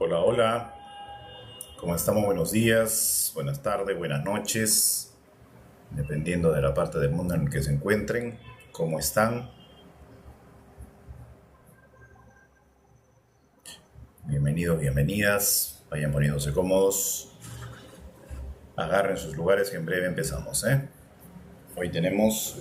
Hola, hola. ¿Cómo estamos? Buenos días, buenas tardes, buenas noches, dependiendo de la parte del mundo en el que se encuentren. ¿Cómo están? Bienvenidos, bienvenidas. Vayan poniéndose cómodos. Agarren sus lugares que en breve empezamos, ¿eh? Hoy tenemos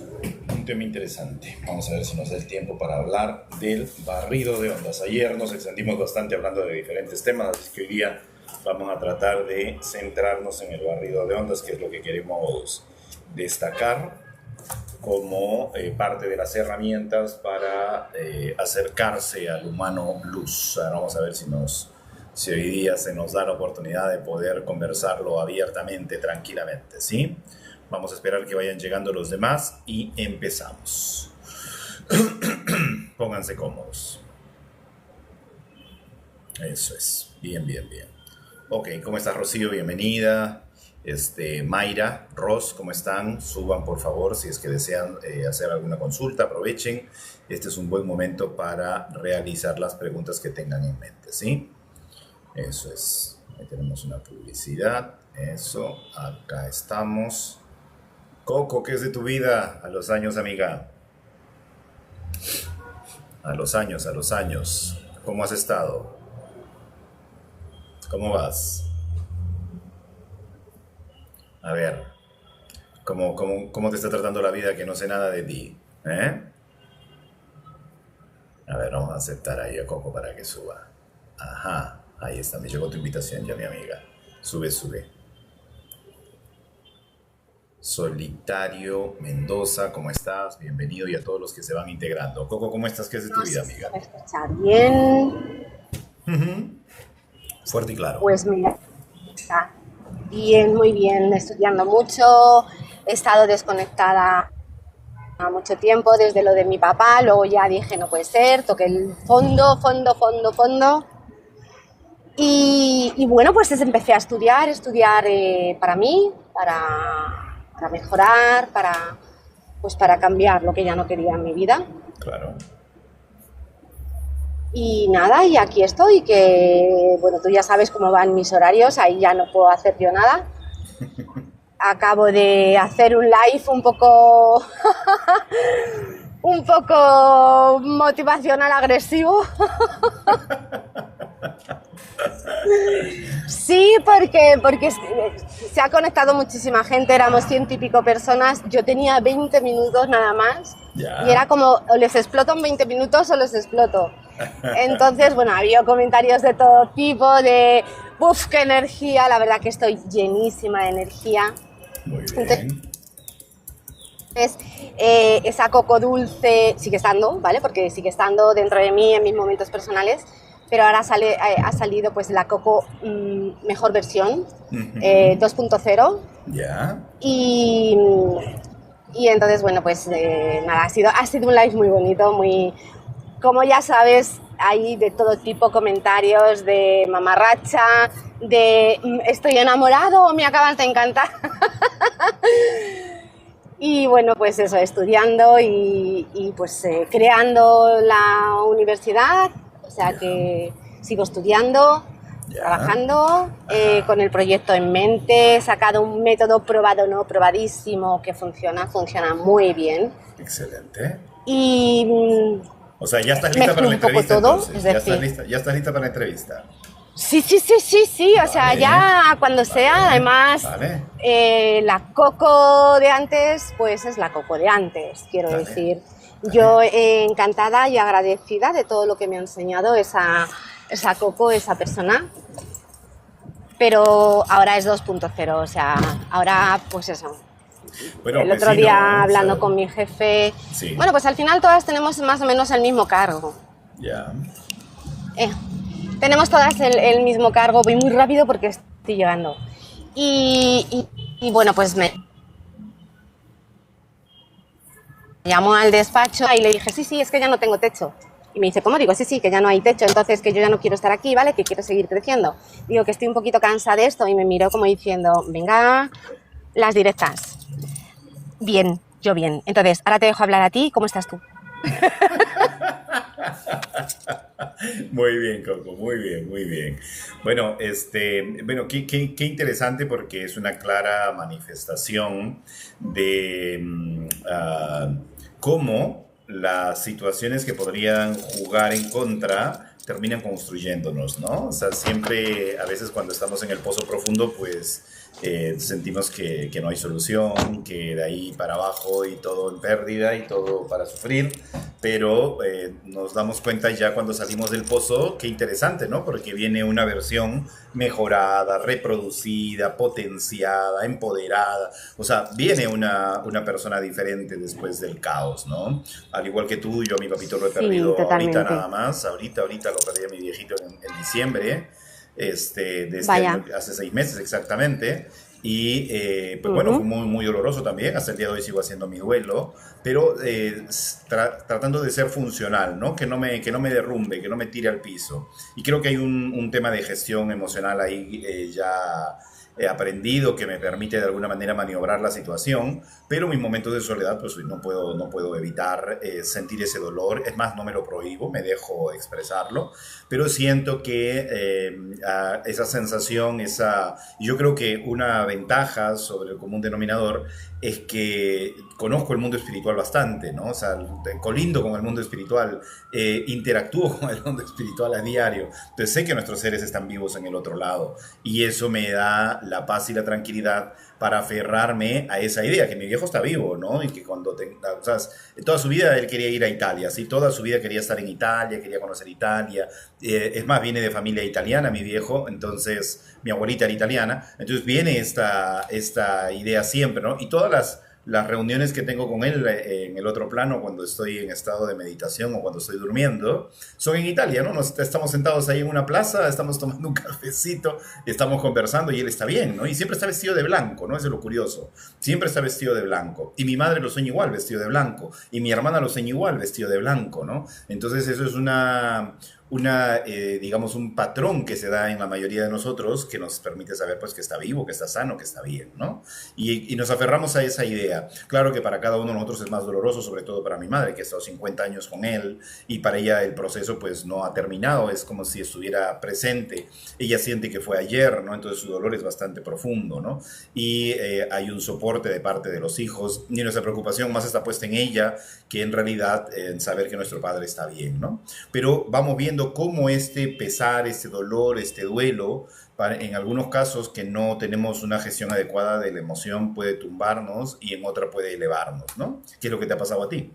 un tema interesante. Vamos a ver si nos da el tiempo para hablar del barrido de ondas. Ayer nos extendimos bastante hablando de diferentes temas, así que hoy día vamos a tratar de centrarnos en el barrido de ondas, que es lo que queremos destacar como parte de las herramientas para acercarse al humano luz. Ahora vamos a ver si hoy día se nos da la oportunidad de poder conversarlo abiertamente, tranquilamente, ¿sí? Vamos a esperar que vayan llegando los demás y empezamos. Pónganse cómodos. Eso es. Bien, bien, bien. Ok, ¿cómo estás, Rocío? Bienvenida. Mayra, Ros, ¿cómo están? Suban, por favor, si es que desean hacer alguna consulta, aprovechen. Este es un buen momento para realizar las preguntas que tengan en mente, ¿sí? Eso es. Ahí tenemos una publicidad. Eso, acá estamos. Coco, ¿qué es de tu vida? A los años, amiga. A los años, a los años. ¿Cómo has estado? ¿Cómo vas? A ver, ¿cómo te está tratando la vida que no sé nada de ti? ¿Eh? A ver, vamos a aceptar ahí a Coco para que suba. Ajá, ahí está, me llegó tu invitación ya, mi amiga. Sube, sube. Solitario Mendoza, ¿cómo estás? Bienvenido y a todos los que se van integrando. Coco, ¿cómo estás? ¿Qué es de tu No vida, sé si amiga? me escucha bien. Fuerte y claro. Pues mira, está bien, muy bien, estudiando mucho. He estado desconectada mucho tiempo desde lo de mi papá. Luego ya dije, no puede ser, toqué el fondo, fondo, fondo, fondo. Y bueno, pues empecé a estudiar para mí, para mejorar, para cambiar lo que ya no quería en mi vida. Claro. Y nada, y aquí estoy, que bueno, tú ya sabes cómo van mis horarios, ahí ya no puedo hacer yo nada. Acabo de hacer un live un poco motivacional agresivo. Sí, porque se ha conectado muchísima gente, éramos 100 y pico personas, yo tenía 20 minutos nada más y Ya. era como, o les exploto en 20 minutos o les exploto. Entonces, bueno, había comentarios de todo tipo, de, uff, qué energía, la verdad que estoy llenísima de energía. Muy Entonces, bien. esa coco dulce sigue estando, ¿vale? Porque sigue estando dentro de mí en mis momentos personales, pero ahora ha salido pues la coco mejor versión, Ujú. 2.0. Ya. Y, y entonces, bueno, pues nada, ha sido un live muy bonito, muy, como ya sabes, hay de todo tipo comentarios de mamarracha, de estoy enamorado o me acabas de encantar. Y bueno, pues eso, estudiando y creando la universidad, o sea Ya. que sigo estudiando, Ya. trabajando Ajá. con el proyecto en mente, he sacado un método probado, no probadísimo, que funciona muy bien. Excelente. Y O sea, ya estás lista para mezclo la un poco entrevista todo, es entonces. decir, Ya estás lista para la entrevista. sí, sí, sí, sí, sí, o sea, Vale. ya cuando sea, Vale. además, Vale. la Coco de antes, pues es la Coco de antes, quiero Dale. decir. Dale. Yo encantada y agradecida de todo lo que me ha enseñado esa Coco, esa persona, pero ahora es 2.0, o sea, ahora pues eso. Bueno, El pues otro sí, ¿no? día O sea, hablando con mi jefe, sí. bueno, pues al final todas tenemos más o menos el mismo cargo. Ya. Eh, tenemos todas el mismo cargo, voy muy rápido porque estoy llegando. Y bueno, pues me llamó al despacho y le dije, sí, sí, es que ya no tengo techo. Y me dice, ¿cómo? Digo, sí, sí, que ya no hay techo, entonces que yo ya no quiero estar aquí, ¿vale? Que quiero seguir creciendo. Digo que estoy un poquito cansada de esto y me miró como diciendo, venga, las directas. Bien, yo bien. Entonces, ahora te dejo hablar a ti, ¿cómo estás tú? Muy bien, Coco, muy bien, muy bien. Bueno, bueno, qué interesante porque es una clara manifestación de cómo las situaciones que podrían jugar en contra terminan construyéndonos, ¿no? O sea, siempre, a veces cuando estamos en el pozo profundo, pues sentimos que no hay solución, que de ahí para abajo y todo en pérdida y todo para sufrir, pero nos damos cuenta ya cuando salimos del pozo, qué interesante, ¿no? Porque viene una versión mejorada, reproducida, potenciada, empoderada, o sea, viene una persona diferente después del caos, ¿no? Al igual que tú, yo a mi papito lo he Sí, perdido ahorita totalmente. nada más, ahorita lo perdí a mi viejito en diciembre, de este año, Vaya. hace 6 meses exactamente. Y pues bueno, fue Ujú. muy, muy doloroso también. Hasta el día de hoy sigo haciendo mi duelo, pero tratando de ser funcional, ¿no? Que no me derrumbe, que no me tire al piso. Y creo que hay un tema de gestión emocional ahí ya he aprendido que me permite de alguna manera maniobrar la situación, pero mis momentos de soledad, pues no puedo evitar sentir ese dolor. Es más, no me lo prohíbo, me dejo expresarlo, pero siento que esa sensación, yo creo que una ventaja sobre el común denominador es que conozco el mundo espiritual bastante, ¿no? O sea, colindo con el mundo espiritual, interactúo con el mundo espiritual a diario, entonces sé que nuestros seres están vivos en el otro lado y eso me da la paz y la tranquilidad para aferrarme a esa idea, que mi viejo está vivo, ¿no? Y que o sea, toda su vida él quería ir a Italia, ¿sí? Toda su vida quería estar en Italia, quería conocer Italia. Es más, viene de familia italiana, mi viejo, entonces mi abuelita era italiana, entonces viene esta idea siempre, ¿no? Y todas las reuniones que tengo con él en el otro plano, cuando estoy en estado de meditación o cuando estoy durmiendo, son en Italia, ¿no? Estamos sentados ahí en una plaza, estamos tomando un cafecito, estamos conversando y él está bien, ¿no? Y siempre está vestido de blanco, ¿no? Eso es lo curioso. Siempre está vestido de blanco. Y mi madre lo sueña igual, vestido de blanco. Y mi hermana lo sueña igual, vestido de blanco, ¿no? Entonces eso es digamos, un patrón que se da en la mayoría de nosotros que nos permite saber pues que está vivo, que está sano, que está bien, ¿no? Y nos aferramos a esa idea. Claro que para cada uno de nosotros es más doloroso, sobre todo para mi madre, que ha estado 50 años con él y para ella el proceso pues no ha terminado, es como si estuviera presente. Ella siente que fue ayer, ¿no? Entonces su dolor es bastante profundo, ¿no? Y hay un soporte de parte de los hijos y nuestra preocupación más está puesta en ella que en realidad en saber que nuestro padre está bien, ¿no? Pero vamos viendo cómo este pesar, este dolor, este duelo, en algunos casos que no tenemos una gestión adecuada de la emoción puede tumbarnos y en otra puede elevarnos, ¿no? ¿Qué es lo que te ha pasado a ti?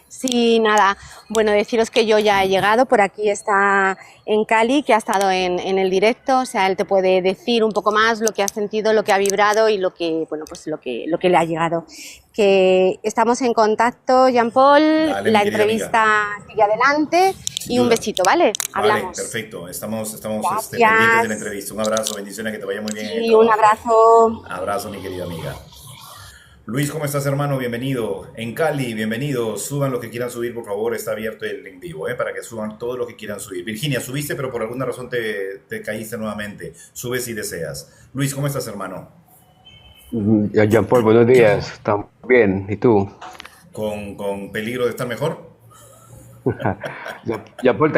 Sí, nada. Bueno, deciros que yo ya he llegado. Por aquí está en Cali, que ha estado en el directo. O sea, él te puede decir un poco más lo que ha sentido, lo que ha vibrado y lo que, bueno, pues lo que le ha llegado. Que estamos en contacto, Jean Paul. Dale, mi La querida amiga, entrevista sigue adelante sin y un duda. besito, ¿vale? Vale, Hablamos. perfecto. Estamos pendientes de la Gracias. entrevista. Un abrazo, bendiciones, que te vaya muy bien en el Sí, un trabajo. abrazo. Abrazo, mi querida amiga. Luis, ¿cómo estás, hermano? Bienvenido. En Cali, bienvenido. Suban lo que quieran subir, por favor. Está abierto el en vivo, ¿eh? Para que suban todo lo que quieran subir. Virginia, subiste, pero por alguna razón te caíste nuevamente. Sube si deseas. Luis, ¿cómo estás, hermano? Jean Paul, buenos días. ¿Estamos bien? ¿Y tú? ¿Con peligro de estar mejor? Jean Paul,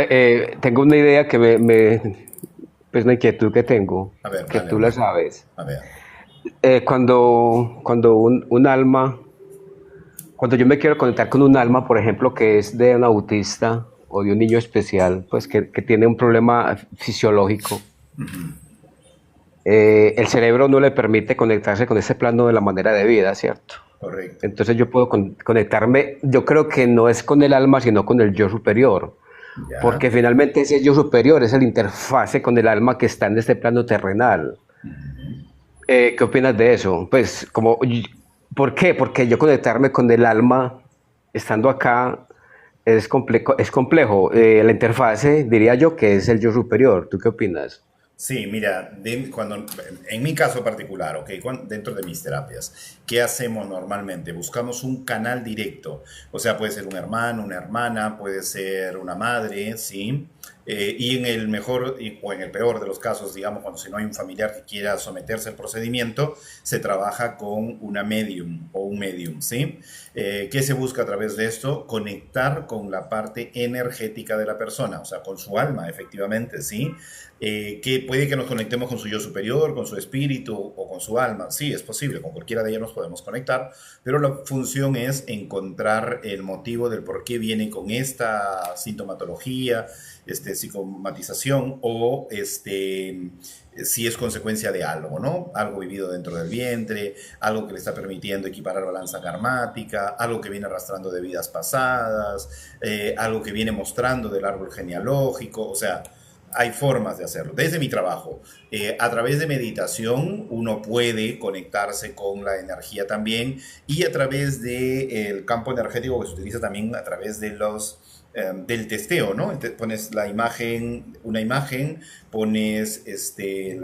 tengo una idea pues una inquietud que tengo, A ver, que dale, tú la hermano. sabes. A ver. Cuando un alma, cuando yo me quiero conectar con un alma, por ejemplo, que es de un autista o de un niño especial, pues que tiene un problema fisiológico, el cerebro no le permite conectarse con ese plano de la manera de vida, ¿cierto? Correcto. Entonces yo puedo conectarme, yo creo que no es con el alma, sino con el yo superior, Ya. porque finalmente ese yo superior es el interfase con el alma que está en este plano terrenal. ¿Qué opinas de eso? Pues, ¿por qué? Porque yo conectarme con el alma estando acá es complejo. La interfase, diría yo, que es el yo superior. ¿Tú qué opinas? Sí, mira, en mi caso particular, ok, dentro de mis terapias, ¿qué hacemos normalmente? Buscamos un canal directo, o sea, puede ser un hermano, una hermana, puede ser una madre, ¿sí? Y en el mejor o en el peor de los casos, digamos, cuando si no hay un familiar que quiera someterse al procedimiento, se trabaja con una medium o un medium, ¿sí? ¿Qué se busca a través de esto? Conectar con la parte energética de la persona, o sea, con su alma, efectivamente, ¿sí? Que puede que nos conectemos con su yo superior, con su espíritu o con su alma. Sí, es posible, con cualquiera de ellas nos podemos conectar, pero la función es encontrar el motivo del por qué viene con esta sintomatología, psicomatización o si es consecuencia de algo, ¿no? Algo vivido dentro del vientre, algo que le está permitiendo equiparar balanza karmática, algo que viene arrastrando de vidas pasadas, algo que viene mostrando del árbol genealógico, o sea, hay formas de hacerlo. Desde mi trabajo, a través de meditación, uno puede conectarse con la energía también y a través del campo energético que se utiliza también a través de del testeo, ¿no? Entonces pones la imagen, una imagen, pones el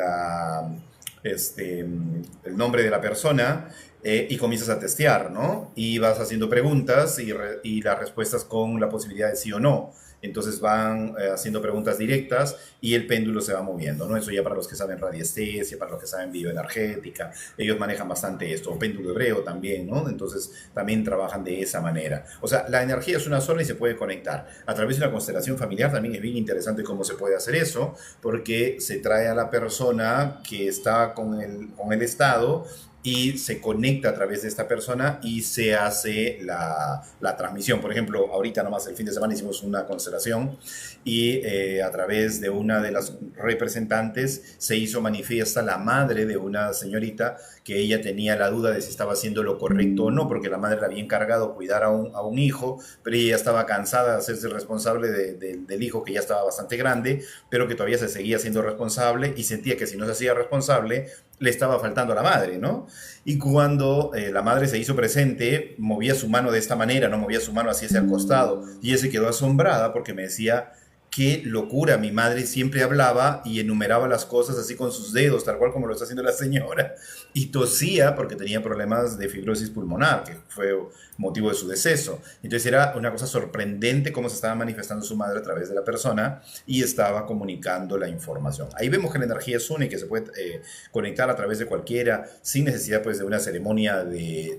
nombre de la persona y comienzas a testear, ¿no? Y vas haciendo preguntas y las respuestas con la posibilidad de sí o no. Entonces van haciendo preguntas directas y el péndulo se va moviendo, ¿no? Eso ya para los que saben radiestesia, para los que saben bioenergética, ellos manejan bastante esto, o péndulo hebreo también, ¿no? Entonces también trabajan de esa manera. O sea, la energía es una sola y se puede conectar. A través de una constelación familiar también es bien interesante cómo se puede hacer eso, porque se trae a la persona que está con el estado y se conecta a través de esta persona y se hace la transmisión. Por ejemplo, ahorita nomás el fin de semana hicimos una constelación y a través de una de las representantes se hizo manifiesta la madre de una señorita que ella tenía la duda de si estaba haciendo lo correcto o no, porque la madre le había encargado cuidar a un hijo, pero ella estaba cansada de hacerse responsable del hijo que ya estaba bastante grande, pero que todavía se seguía siendo responsable y sentía que si no se hacía responsable, le estaba faltando a la madre, ¿no? Y cuando la madre se hizo presente, movía su mano de esta manera, no movía su mano así hacia el costado. Y ella se quedó asombrada porque me decía, qué locura, mi madre siempre hablaba y enumeraba las cosas así con sus dedos, tal cual como lo está haciendo la señora, y tosía porque tenía problemas de fibrosis pulmonar, que fue motivo de su deceso. Entonces era una cosa sorprendente cómo se estaba manifestando su madre a través de la persona y estaba comunicando la información. Ahí vemos que la energía es una y que se puede conectar a través de cualquiera, sin necesidad pues de una ceremonia de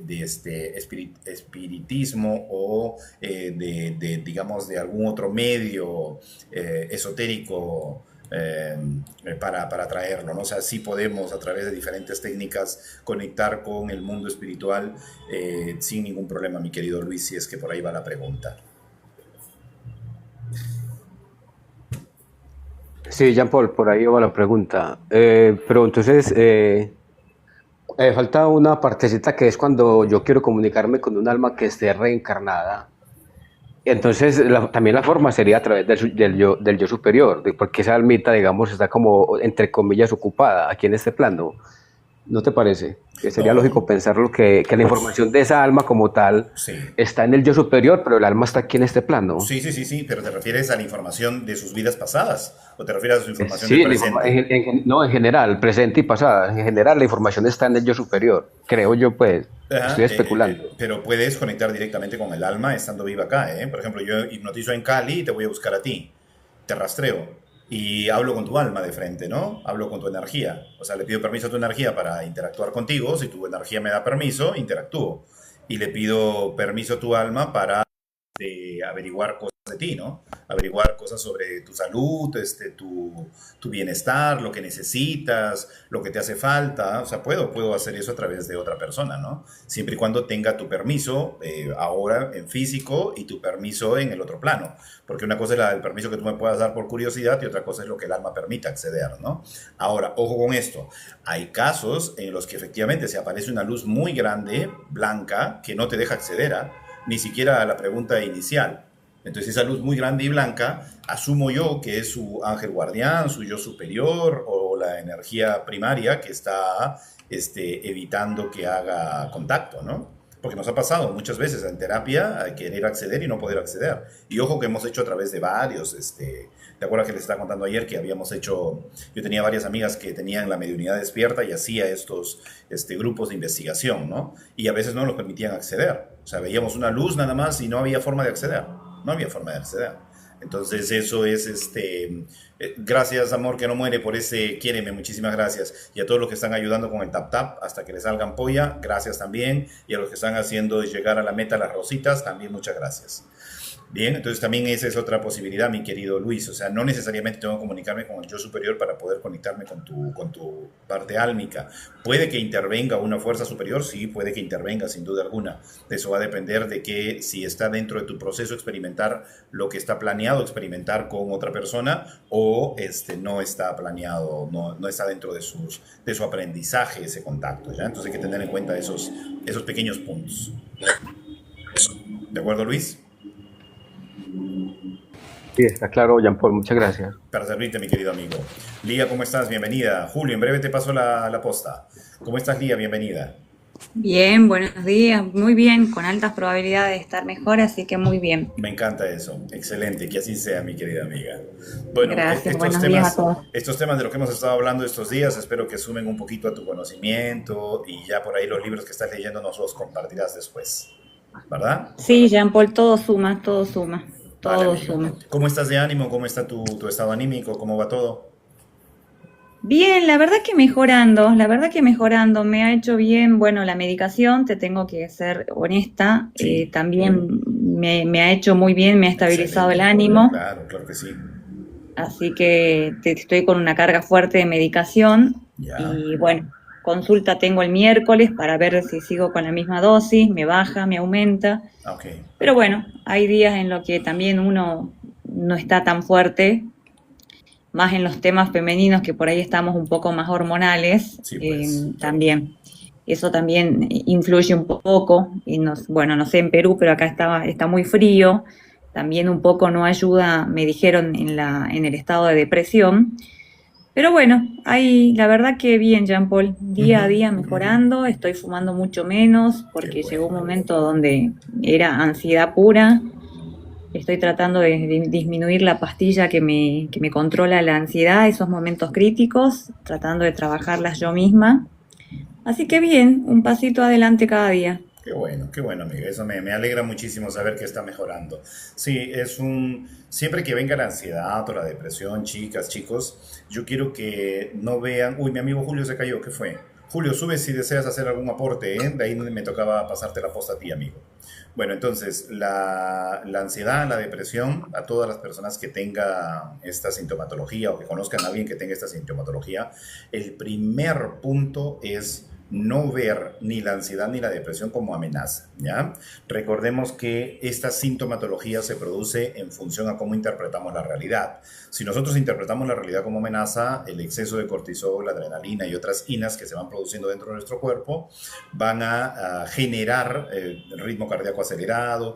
espiritismo o digamos, de algún otro medio esotérico para traerlo, ¿no? O sea, sí podemos a través de diferentes técnicas conectar con el mundo espiritual sin ningún problema, mi querido Luis, si es que por ahí va la pregunta. Sí, Jean Paul, por ahí va la pregunta. Pero entonces, falta una partecita que es cuando yo quiero comunicarme con un alma que esté reencarnada. Entonces, también la forma sería a través del yo superior, porque esa almita, digamos, está como, entre comillas, ocupada aquí en este plano. ¿No te parece? Que sería No, lógico pensarlo que la información de esa alma como tal sí. está en el yo superior, pero el alma está aquí en este plano. Sí, pero ¿te refieres a la información de sus vidas pasadas o te refieres a su información del Sí, presente? no, en general, presente y pasada. En general, la información está en el yo superior. Creo yo, pues, Ajá, estoy especulando. pero puedes conectar directamente con el alma estando viva acá, ¿eh? Por ejemplo, yo hipnotizo en Cali y te voy a buscar a ti, te rastreo y hablo con tu alma de frente, ¿no? Hablo con tu energía. O sea, le pido permiso a tu energía para interactuar contigo. Si tu energía me da permiso, interactúo. Y le pido permiso a tu alma para averiguar cosas de ti, ¿no? Averiguar cosas sobre tu salud, tu bienestar, lo que necesitas, lo que te hace falta. O sea, puedo hacer eso a través de otra persona, ¿no? Siempre y cuando tenga tu permiso ahora en físico y tu permiso en el otro plano. Porque una cosa es el permiso que tú me puedas dar por curiosidad y otra cosa es lo que el alma permita acceder, ¿no? Ahora, ojo con esto. Hay casos en los que efectivamente se aparece una luz muy grande, blanca, que no te deja acceder a ni siquiera a la pregunta inicial. Entonces esa luz muy grande y blanca, asumo yo que es su ángel guardián, su yo superior o la energía primaria que está evitando que haga contacto, ¿no? Porque nos ha pasado muchas veces en terapia a querer acceder y no poder acceder. Y ojo que hemos hecho a través de varios, ¿te acuerdas que les estaba contando ayer que habíamos hecho, yo tenía varias amigas que tenían la mediunidad despierta y hacía estos grupos de investigación, ¿no? Y a veces no nos permitían acceder. O sea, veíamos una luz nada más y no había forma de acceder. No había forma de acceder. Entonces eso es, gracias amor que no muere por ese quiéreme, muchísimas gracias. Y a todos los que están ayudando con el tap tap hasta que les salgan ampolla, gracias también. Y a los que están haciendo llegar a la meta las rositas, también muchas gracias. Bien, entonces también esa es otra posibilidad, mi querido Luis. O sea, no necesariamente tengo que comunicarme con el yo superior para poder conectarme con tu parte álmica. Puede que intervenga una fuerza superior, sí, puede que intervenga, sin duda alguna. Eso va a depender de que si está dentro de tu proceso experimentar lo que está planeado experimentar con otra persona o no está planeado, no está dentro de su aprendizaje ese contacto, ¿ya? Entonces hay que tener en cuenta esos pequeños puntos. ¿De acuerdo, Luis? Sí, está claro, Jean-Paul, muchas gracias. Para servirte, mi querido amigo. Lía, ¿cómo estás? Bienvenida. Julio, en breve te paso la posta. ¿Cómo estás, Lía? Bienvenida. Bien, buenos días, muy bien, con altas probabilidades de estar mejor, así que muy bien. Me encanta eso. Excelente, que así sea, mi querida amiga. Bueno, Gracias, buenos días a todos. estos temas de los que hemos estado hablando estos días, espero que sumen un poquito a tu conocimiento y ya por ahí los libros que estás leyendo nos los compartirás después, ¿verdad? Sí, Jean-Paul, todo suma, todo suma. Todo Vale, suma. ¿Cómo estás de ánimo? ¿Cómo está tu estado anímico? ¿Cómo va todo? Bien, la verdad que mejorando, me ha hecho bien, bueno, la medicación, te tengo que ser honesta, Sí. también me ha hecho muy bien, me ha estabilizado el Excelente. ánimo, Claro, claro que sí. así que estoy con una carga fuerte de medicación Ya. y bueno, consulta tengo el miércoles para ver si sigo con la misma dosis, me baja, me aumenta. Ok. Pero bueno, hay días en los que también uno no está tan fuerte, más en los temas femeninos que por ahí estamos un poco más hormonales, Sí, pues. también. Eso también influye un poco, y bueno, no sé en Perú, pero acá está muy frío, también un poco no ayuda, me dijeron, en el estado de depresión. Pero bueno, la verdad que bien, Jean-Paul, día a día mejorando, estoy fumando mucho menos porque Qué llegó un bueno. momento donde era ansiedad pura. Estoy tratando de disminuir la pastilla que me controla la ansiedad, esos momentos críticos, tratando de trabajarlas yo misma. Así que bien, un pasito adelante cada día. Qué bueno, amiga. Eso me alegra muchísimo saber que está mejorando. Sí, siempre que venga la ansiedad o la depresión, chicas, chicos, yo quiero que no vean, uy, mi amigo Julio se cayó, ¿qué fue? Julio, sube si deseas hacer algún aporte, ¿eh? De ahí me tocaba pasarte la posta a ti, amigo. Bueno, entonces, la ansiedad, la depresión, a todas las personas que tengan esta sintomatología o que conozcan a alguien que tenga esta sintomatología, el primer punto es no ver ni la ansiedad ni la depresión como amenaza, ¿ya? Recordemos que esta sintomatología se produce en función a cómo interpretamos la realidad. Si nosotros interpretamos la realidad como amenaza, el exceso de cortisol, la adrenalina y otras inas que se van produciendo dentro de nuestro cuerpo van a generar ritmo cardíaco acelerado,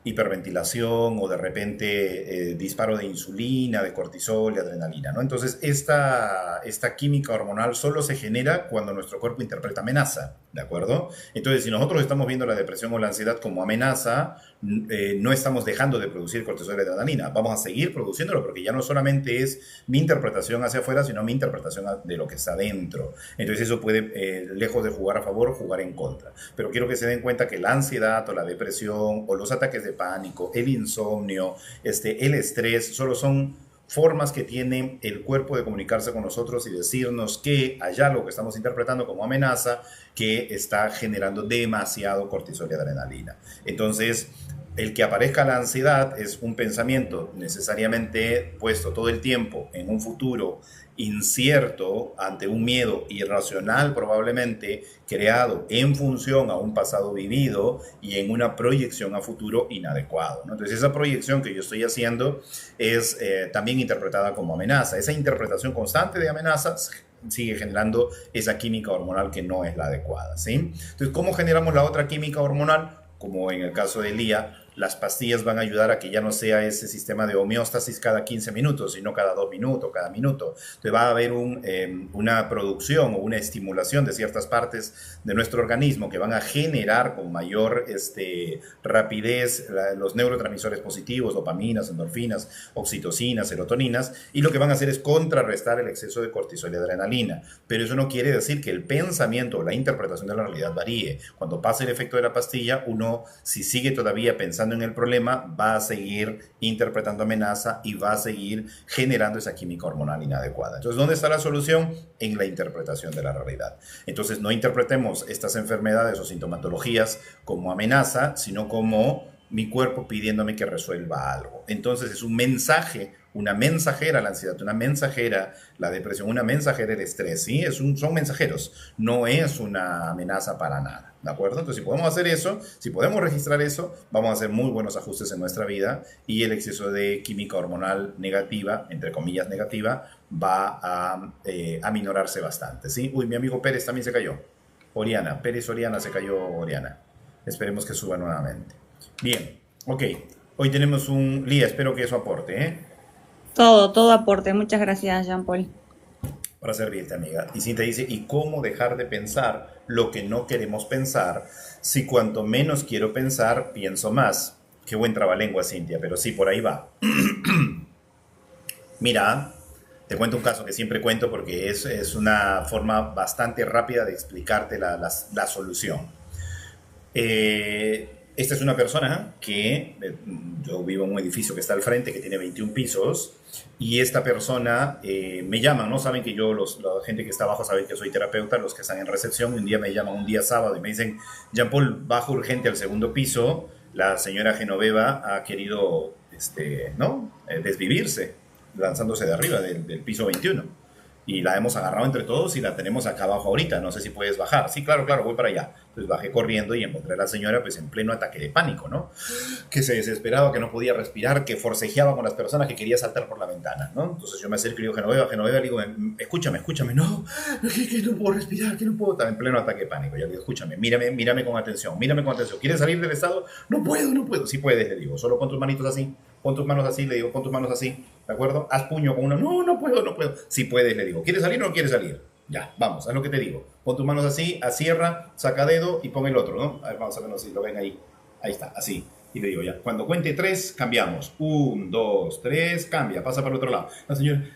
hiperventilación o de repente disparo de insulina, de cortisol, de adrenalina, ¿no? Entonces, esta química hormonal solo se genera cuando nuestro cuerpo interpreta amenaza, ¿de acuerdo? Entonces, si nosotros estamos viendo la depresión o la ansiedad como amenaza, no estamos dejando de producir cortisol y adrenalina. Vamos a seguir produciéndolo porque ya no solamente es mi interpretación hacia afuera, sino mi interpretación de lo que está dentro. Entonces, eso puede, lejos de jugar a favor, jugar en contra. Pero quiero que se den cuenta que la ansiedad o la depresión o los ataques de pánico, el insomnio, el estrés, solo son formas que tiene el cuerpo de comunicarse con nosotros y decirnos que hay algo que estamos interpretando como amenaza que está generando demasiado cortisol y adrenalina. Entonces, el que aparezca la ansiedad es un pensamiento necesariamente puesto todo el tiempo en un futuro incierto, ante un miedo irracional probablemente creado en función a un pasado vivido y en una proyección a futuro inadecuado, ¿no? Entonces esa proyección que yo estoy haciendo es también interpretada como amenaza. Esa interpretación constante de amenazas sigue generando esa química hormonal que no es la adecuada, ¿sí? Entonces, ¿cómo generamos la otra química hormonal? Como en el caso de Lía, las pastillas van a ayudar a que ya no sea ese sistema de homeostasis cada 15 minutos, sino cada 2 minutos, cada minuto. Entonces va a haber una producción o una estimulación de ciertas partes de nuestro organismo que van a generar con mayor rapidez los neurotransmisores positivos, dopaminas, endorfinas, oxitocinas, serotoninas, y lo que van a hacer es contrarrestar el exceso de cortisol y adrenalina. Pero eso no quiere decir que el pensamiento o la interpretación de la realidad varíe. Cuando pasa el efecto de la pastilla, uno, si sigue todavía pensando pensando en el problema, va a seguir interpretando amenaza y va a seguir generando esa química hormonal inadecuada. Entonces, ¿dónde está la solución? En la interpretación de la realidad. Entonces, no interpretemos estas enfermedades o sintomatologías como amenaza, sino como mi cuerpo pidiéndome que resuelva algo. Entonces, es un mensaje, una mensajera la ansiedad, una mensajera la depresión, una mensajera el estrés, ¿sí? Son mensajeros, no es una amenaza para nada, ¿de acuerdo? Entonces, si podemos hacer eso, si podemos registrar eso, vamos a hacer muy buenos ajustes en nuestra vida y el exceso de química hormonal negativa, entre comillas negativa, va a aminorarse bastante, ¿sí? Uy, mi amigo Pérez también se cayó. Oriana, Pérez Oriana se cayó, Oriana. Esperemos que suba nuevamente. Bien, ok. Hoy tenemos un... Lía, espero que eso aporte, ¿eh? Todo aporte. Muchas gracias, Jean-Paul. Para servirte, amiga. Y Cintia dice, ¿y cómo dejar de pensar lo que no queremos pensar si cuanto menos quiero pensar, pienso más? Qué buen trabalengua, Cintia, pero sí, por ahí va. Mira, te cuento un caso que siempre cuento porque es una forma bastante rápida de explicarte la solución. Esta es una persona que, yo vivo en un edificio que está al frente, que tiene 21 pisos, y esta persona me llaman, ¿no? Saben que yo, la gente que está abajo sabe que soy terapeuta, los que están en recepción, un día me llaman, un día sábado, y me dicen, Jean-Paul, bajo urgente al segundo piso, la señora Genoveva ha querido, ¿no? Desvivirse, lanzándose de arriba del piso 21. Y la hemos agarrado entre todos y la tenemos acá abajo ahorita. No sé si puedes bajar. Sí, claro, voy para allá. Entonces bajé corriendo y encontré a la señora pues en pleno ataque de pánico, ¿no? Que se desesperaba, que no podía respirar, que forcejeaba con las personas, que quería saltar por la ventana, ¿no? Entonces yo me acerco y digo, Genoveva, le digo, escúchame, no, que no puedo respirar, que no puedo. Estaba en pleno ataque de pánico. Yo le digo, escúchame, mírame con atención. ¿Quieres salir del estado? No puedo. Sí puedes, le digo, solo pon tus manitos así. Pon tus manos así, le digo, pon tus manos así, ¿de acuerdo? Haz puño con uno, no puedo. Sí puedes, le digo, ¿quieres salir o no quieres salir? Ya, vamos, haz lo que te digo. Pon tus manos así, cierra, saca dedo y pon el otro, ¿no? A ver, vamos a ver si lo ven ahí. Ahí está, así. Y le digo, ya, cuando cuente 3, cambiamos. 1, 2, 3, cambia, pasa para el otro lado. La señora,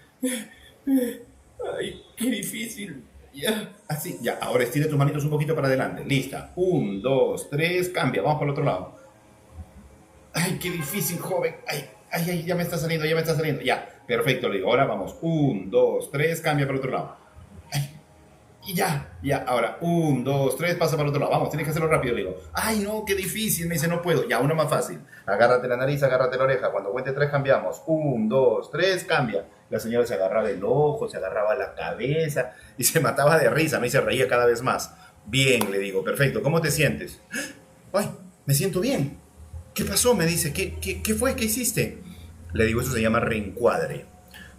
ay, qué difícil. Ya, así, ya, ahora estira tus manitos un poquito para adelante. Lista. 1, 2, 3, cambia, vamos para el otro lado. Ay, qué difícil, joven. Ay, ya me está saliendo. Ya, perfecto, le digo. Ahora vamos. 1, 2, 3, cambia para el otro lado. Ay, y ya. Ahora, 1, 2, 3, pasa para el otro lado. Vamos, tienes que hacerlo rápido, le digo. Ay, no, qué difícil. Me dice, no puedo. Ya, uno más fácil. Agárrate la nariz, agárrate la oreja. Cuando cuente 3, cambiamos. 1, 2, 3, cambia. La señora se agarraba el ojo, se agarraba la cabeza y se mataba de risa. Me se reía cada vez más. Bien, le digo, perfecto. ¿Cómo te sientes? Ay, me siento bien. ¿Qué pasó? Me dice, ¿qué fue? ¿Qué hiciste? Le digo, eso se llama reencuadre.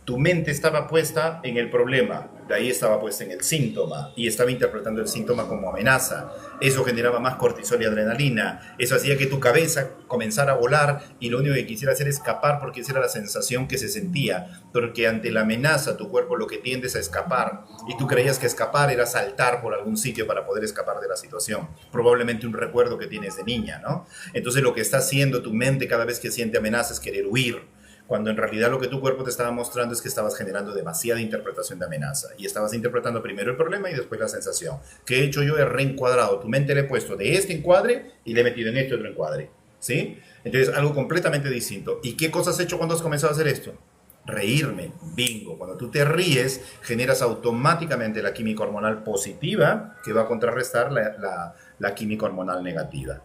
Tu mente estaba puesta en el problema, de ahí estaba puesta en el síntoma y estaba interpretando el síntoma como amenaza. Eso generaba más cortisol y adrenalina. Eso hacía que tu cabeza comenzara a volar y lo único que quisiera hacer es escapar porque esa era la sensación que se sentía. Porque ante la amenaza tu cuerpo lo que tiende es a escapar y tú creías que escapar era saltar por algún sitio para poder escapar de la situación. Probablemente un recuerdo que tienes de niña, ¿no? Entonces lo que está haciendo tu mente cada vez que siente amenaza es querer huir. Cuando en realidad lo que tu cuerpo te estaba mostrando es que estabas generando demasiada interpretación de amenaza y estabas interpretando primero el problema y después la sensación. ¿Qué he hecho yo? He reencuadrado. Tu mente le he puesto de este encuadre y le he metido en este otro encuadre, ¿sí? Entonces, algo completamente distinto. ¿Y qué cosas has hecho cuando has comenzado a hacer esto? Reírme, bingo. Cuando tú te ríes, generas automáticamente la química hormonal positiva que va a contrarrestar la química hormonal negativa.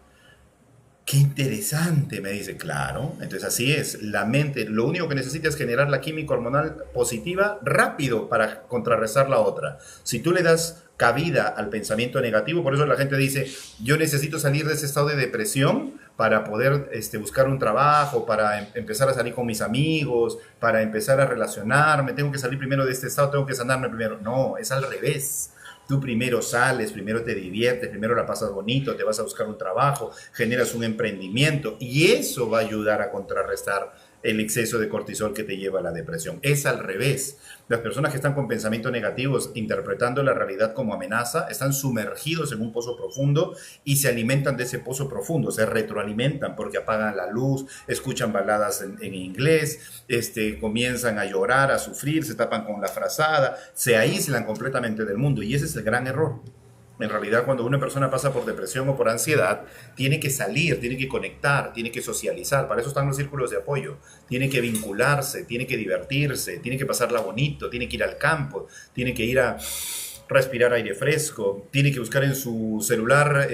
¡Qué interesante! Me dice, claro. Entonces así es, la mente lo único que necesita es generar la química hormonal positiva rápido para contrarrestar la otra. Si tú le das cabida al pensamiento negativo, por eso la gente dice, yo necesito salir de ese estado de depresión para poder buscar un trabajo, para empezar a salir con mis amigos, para empezar a relacionarme, tengo que salir primero de este estado, tengo que sanarme primero. No, es al revés. Tú primero sales, primero te diviertes, primero la pasas bonito, te vas a buscar un trabajo, generas un emprendimiento y eso va a ayudar a contrarrestar el exceso de cortisol que te lleva a la depresión. Es al revés. Las personas que están con pensamientos negativos, interpretando la realidad como amenaza, están sumergidos en un pozo profundo y se alimentan de ese pozo profundo, se retroalimentan porque apagan la luz, escuchan baladas en inglés, comienzan a llorar, a sufrir, se tapan con la frazada, se aíslan completamente del mundo y ese es el gran error. En realidad, cuando una persona pasa por depresión o por ansiedad, tiene que salir, tiene que conectar, tiene que socializar. Para eso están los círculos de apoyo. Tiene que vincularse, tiene que divertirse, tiene que pasarla bonito, tiene que ir al campo, tiene que ir a respirar aire fresco, tiene que buscar en su celular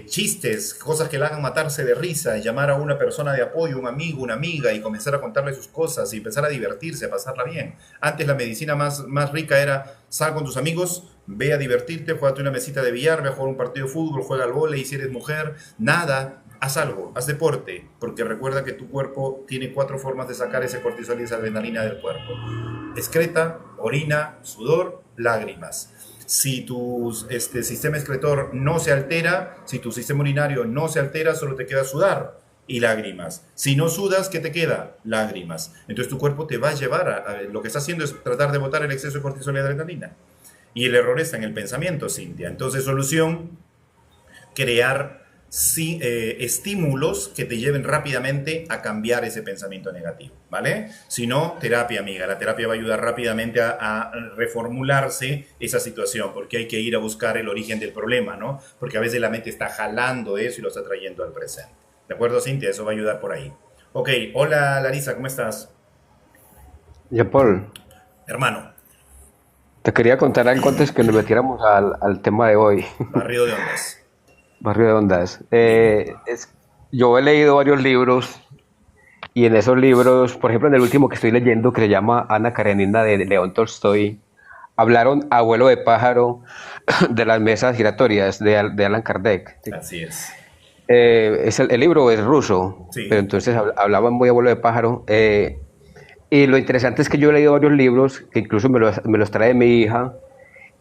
chistes, cosas que le hagan matarse de risa, llamar a una persona de apoyo, un amigo, una amiga, y comenzar a contarle sus cosas y empezar a divertirse, a pasarla bien. Antes la medicina más rica era: sal con tus amigos, ve a divertirte, juégate una mesita de billar, ve a jugar un partido de fútbol, juega al vóley, y si eres mujer, nada, haz algo, haz deporte, porque recuerda que tu cuerpo tiene 4 formas de sacar ese cortisol y esa adrenalina del cuerpo: excreta, orina, sudor, lágrimas. Si tu sistema excretor no se altera, si tu sistema urinario no se altera, solo te queda sudar y lágrimas. Si no sudas, ¿qué te queda? Lágrimas. Entonces tu cuerpo te va a llevar lo que está haciendo es tratar de botar el exceso de cortisol y adrenalina. Y el error está en el pensamiento, Cintia. Entonces, solución: crear estímulos que te lleven rápidamente a cambiar ese pensamiento negativo, ¿vale? Si no, terapia, amiga. La terapia va a ayudar rápidamente a reformularse esa situación, porque hay que ir a buscar el origen del problema, ¿no? Porque a veces la mente está jalando eso y lo está trayendo al presente. ¿De acuerdo, Cintia? Eso va a ayudar por ahí. Ok, hola Larisa, ¿cómo estás? Ya, Paul, Hermano, te quería contar algo antes que nos metiéramos al tema de hoy, barrido de ondas. Barrio de Ondas. Dime. Yo he leído varios libros y en esos libros, por ejemplo, en el último que estoy leyendo, que se llama Ana Karenina de León Tolstoy, hablaron abuelo de pájaro de las mesas giratorias de Allan Kardec. ¿Sí? Así es. El libro es ruso, Sí. pero entonces hablaban muy abuelo de pájaro. Y lo interesante es que yo he leído varios libros, que incluso me los trae mi hija,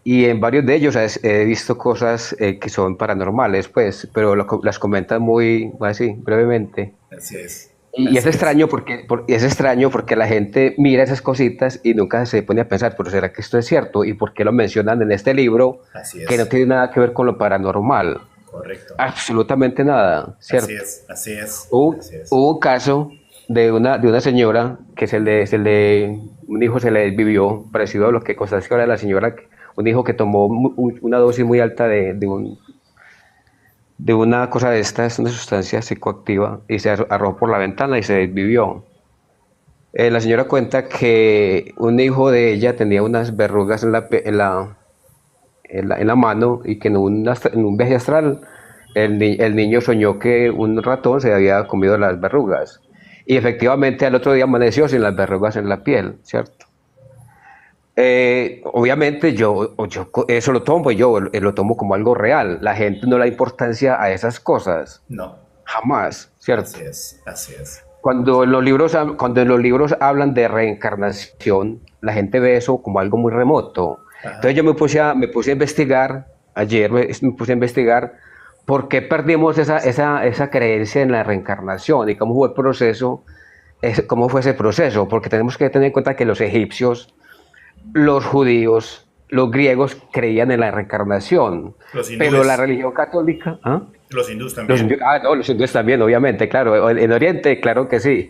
y en varios de ellos he visto cosas que son paranormales, pues, pero las comentan muy así, brevemente. Así es. Y Así es. es extraño porque la gente mira esas cositas y nunca se pone a pensar, pero ¿será que esto es cierto? ¿Y por qué lo mencionan en este libro Así que no es. tiene nada que ver con lo paranormal? Correcto. Absolutamente nada, ¿cierto? Así es. Así es. Hubo, Así es. hubo un caso de una señora que un hijo se le vivió, parecido a lo que constació ahora de la señora, un hijo que tomó una dosis muy alta de una cosa de estas, una sustancia psicoactiva, y se arrojó por la ventana y se desvivió. La señora cuenta que un hijo de ella tenía unas verrugas en la mano y que en un viaje astral el niño soñó que un ratón se había comido las verrugas. Y efectivamente al otro día amaneció sin las verrugas en la piel, ¿cierto? Obviamente yo eso lo tomo como algo real. La gente no le da importancia a esas cosas, No. jamás, ¿cierto? Así es. Así es. Cuando en los libros hablan de reencarnación, la gente ve eso como algo muy remoto. Entonces Ajá. yo me puse a investigar, ayer me puse a investigar por qué perdimos esa creencia en la reencarnación y cómo fue el proceso, cómo fue ese proceso, porque tenemos que tener en cuenta que los egipcios, los judíos, los griegos creían en la reencarnación, Los pero la hindúes. religión católica, ¿ah? Los hindúes también. No, los hindúes también, obviamente, claro. En Oriente, claro que sí.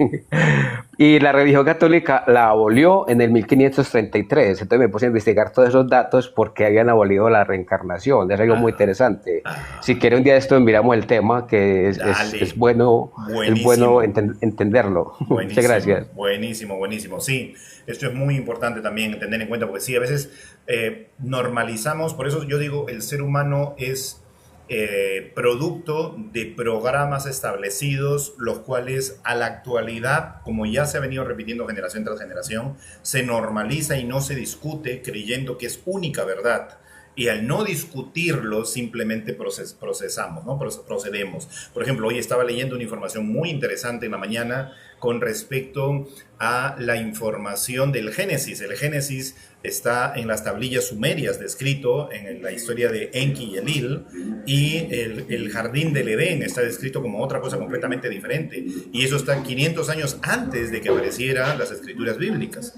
Y la religión católica la abolió en el 1533. Entonces me puse a investigar todos esos datos porque habían abolido la reencarnación. Es algo muy Ajá. interesante. Si Ajá. quiere un día de esto miramos el tema, que es Dale. bueno, es bueno Buenísimo. entenderlo. Muchas Buenísimo. gracias. Buenísimo. Buenísimo. Sí, esto es muy importante también tener en cuenta, porque sí, a veces normalizamos, por eso yo digo, el ser humano es producto de programas establecidos, los cuales a la actualidad, como ya se ha venido repitiendo generación tras generación, se normaliza y no se discute creyendo que es única verdad. Y al no discutirlo, simplemente procesamos, ¿no? Procedemos. Por ejemplo, hoy estaba leyendo una información muy interesante en la mañana con respecto a la información del Génesis. El Génesis está en las tablillas sumerias descrito en la historia de Enki y Elil, y el jardín del Edén está descrito como otra cosa completamente diferente. Y eso está 500 años antes de que aparecieran las escrituras bíblicas.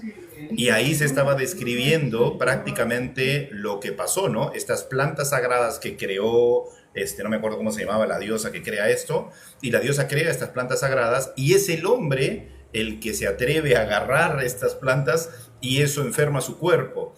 Y ahí se estaba describiendo prácticamente lo que pasó, ¿no? Estas plantas sagradas que creó, no me acuerdo cómo se llamaba la diosa que crea esto, y la diosa crea estas plantas sagradas, y es el hombre el que se atreve a agarrar estas plantas y eso enferma su cuerpo.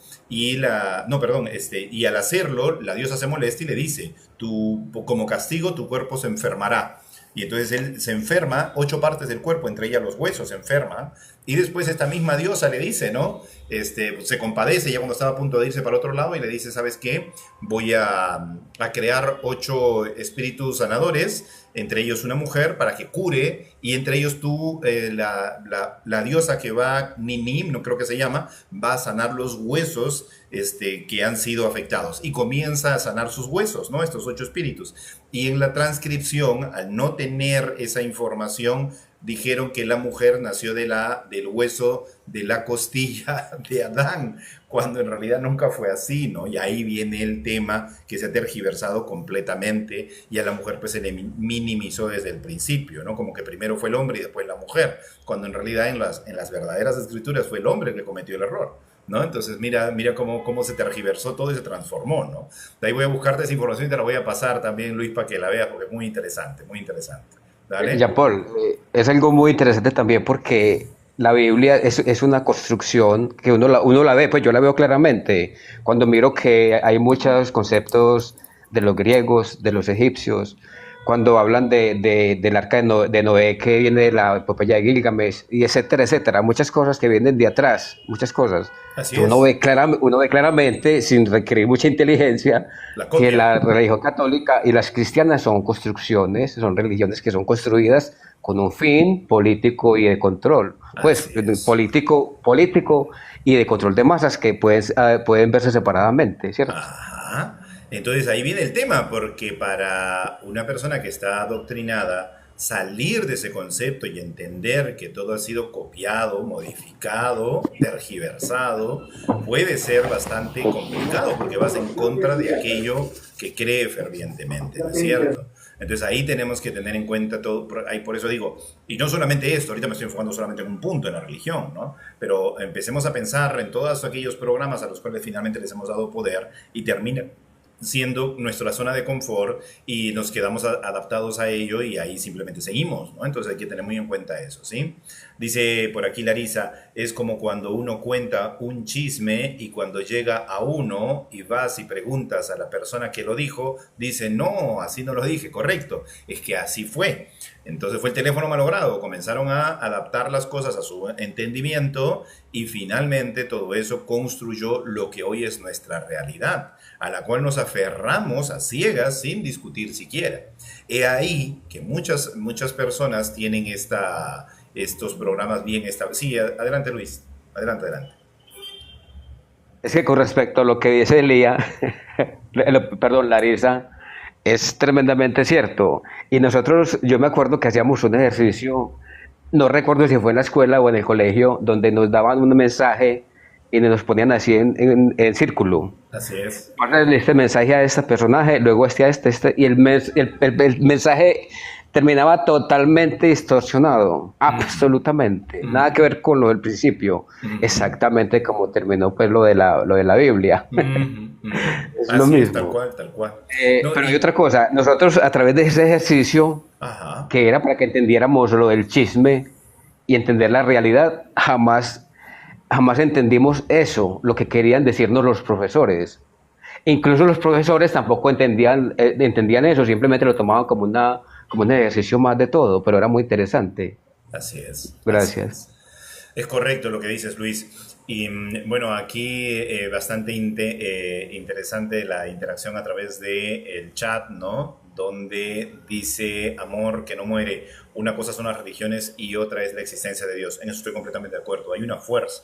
No, perdón, y al hacerlo, la diosa se molesta y le dice, como castigo tu cuerpo se enfermará. Y entonces él se enferma, 8 partes del cuerpo, entre ellas los huesos, se enferman. Y después esta misma diosa le dice, ¿no? Se compadece ya cuando estaba a punto de irse para otro lado y le dice, ¿sabes qué? Voy a crear 8 espíritus sanadores, entre ellos una mujer, para que cure, y entre ellos tú, la diosa que va, Ninim, no creo que se llama, va a sanar los huesos que han sido afectados. Y comienza a sanar sus huesos, ¿no? Estos 8 espíritus. Y en la transcripción, al no tener esa información, dijeron que la mujer nació del hueso de la costilla de Adán, cuando en realidad nunca fue así, ¿no? Y ahí viene el tema que se ha tergiversado completamente y a la mujer pues se le minimizó desde el principio, ¿no? Como que primero fue el hombre y después la mujer, cuando en realidad en las verdaderas escrituras fue el hombre que cometió el error, ¿no? Entonces mira cómo se tergiversó todo y se transformó, ¿no? De ahí voy a buscarte esa información y te la voy a pasar también, Luis, para que la veas, porque es muy interesante, muy interesante. Dale. Ya, Paul, es algo muy interesante también porque la Biblia es una construcción que uno la ve, pues yo la veo claramente. Cuando miro que hay muchos conceptos de los griegos, de los egipcios, cuando hablan del arca de Noé, que viene de la epopeya de Gilgamesh, y etcétera, etcétera. Muchas cosas que vienen de atrás, muchas cosas. Así Que es. uno ve claramente, sin requerir mucha inteligencia, que la religión católica y las cristianas son construcciones, son religiones que son construidas con un fin político y de control. Pues político y de control de masas que pueden verse separadamente, ¿cierto? Ajá. Entonces ahí viene el tema, porque para una persona que está adoctrinada, salir de ese concepto y entender que todo ha sido copiado, modificado, tergiversado, puede ser bastante complicado, porque vas en contra de aquello que cree fervientemente, ¿no es cierto? Entonces ahí tenemos que tener en cuenta todo, ahí por eso digo, y no solamente esto, ahorita me estoy enfocando solamente en un punto, en la religión, ¿no? Pero empecemos a pensar en todos aquellos programas a los cuales finalmente les hemos dado poder y termina siendo nuestra zona de confort y nos quedamos adaptados a ello y ahí simplemente seguimos, ¿no? Entonces hay que tener muy en cuenta eso, ¿sí? Dice por aquí Larisa, es como cuando uno cuenta un chisme y cuando llega a uno y vas y preguntas a la persona que lo dijo, dice, no, así no lo dije, correcto, es que así fue. Entonces fue el teléfono malogrado, comenzaron a adaptar las cosas a su entendimiento y finalmente todo eso construyó lo que hoy es nuestra realidad, a la cual nos aferramos a ciegas sin discutir siquiera. He ahí que muchas personas tienen estos programas bien establecidos. Sí, adelante Luis, adelante. Es que con respecto a lo que dice Larisa, es tremendamente cierto. Y nosotros, yo me acuerdo que hacíamos un ejercicio, no recuerdo si fue en la escuela o en el colegio, donde nos daban un mensaje y nos ponían así en círculo. Así es. Ponle este mensaje a este personaje, luego a este, y el mensaje terminaba totalmente distorsionado, absolutamente, nada que ver con lo del principio, exactamente como terminó pues lo de la Biblia. Es lo mismo. Es, tal cual. Pero hay otra cosa, nosotros a través de ese ejercicio, que era para que entendiéramos lo del chisme y entender la realidad, jamás entendimos eso, lo que querían decirnos los profesores. Incluso los profesores tampoco entendían eso, simplemente lo tomaban como un ejercicio más de todo, pero era muy interesante. Así es. Gracias. Es correcto lo que dices, Luis. Y bueno, aquí bastante interesante la interacción a través del chat, ¿no? Donde dice amor que no muere. Una cosa son las religiones y otra es la existencia de Dios. En eso estoy completamente de acuerdo. Hay una fuerza.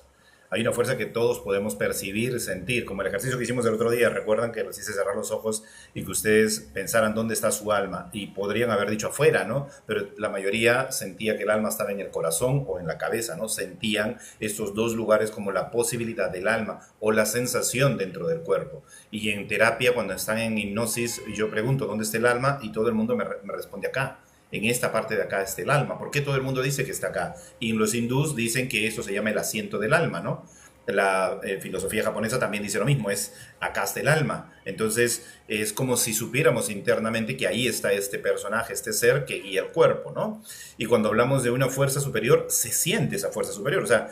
Hay una fuerza que todos podemos percibir, sentir, como el ejercicio que hicimos el otro día. Recuerdan que les hice cerrar los ojos y que ustedes pensaran dónde está su alma. Y podrían haber dicho afuera, ¿no? Pero la mayoría sentía que el alma estaba en el corazón o en la cabeza, ¿no? Sentían estos dos lugares como la posibilidad del alma o la sensación dentro del cuerpo. Y en terapia, cuando están en hipnosis, yo pregunto, ¿dónde está el alma? Y todo el mundo me responde acá. En esta parte de acá está el alma. ¿Por qué todo el mundo dice que está acá? Y los hindús dicen que eso se llama el asiento del alma, ¿no? La filosofía japonesa también dice lo mismo, es acá está el alma. Entonces es como si supiéramos internamente que ahí está este personaje, este ser que guía el cuerpo, ¿no? Y cuando hablamos de una fuerza superior, se siente esa fuerza superior. O sea,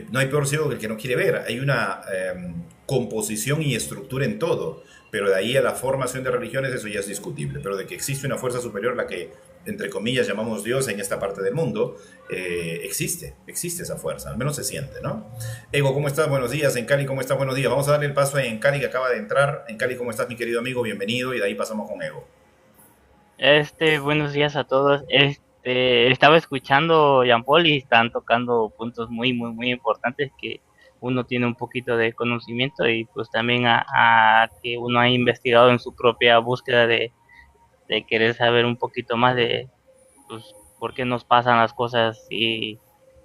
no hay peor ciego que el que no quiere ver. Hay una composición y estructura en todo. Pero de ahí a la formación de religiones eso ya es discutible. Pero de que existe una fuerza superior, la que entre comillas llamamos Dios en esta parte del mundo, existe esa fuerza, al menos se siente, ¿no? Ego, ¿cómo estás? Buenos días. En Cali, ¿cómo estás? Buenos días. Vamos a darle el paso a En Cali que acaba de entrar. En Cali, ¿cómo estás, mi querido amigo? Bienvenido. Y de ahí pasamos con Ego. Buenos días a todos. Estaba escuchando Jean Paul y están tocando puntos muy, muy, muy importantes que uno tiene un poquito de conocimiento y pues también a que uno ha investigado en su propia búsqueda de querer saber un poquito más de pues, por qué nos pasan las cosas y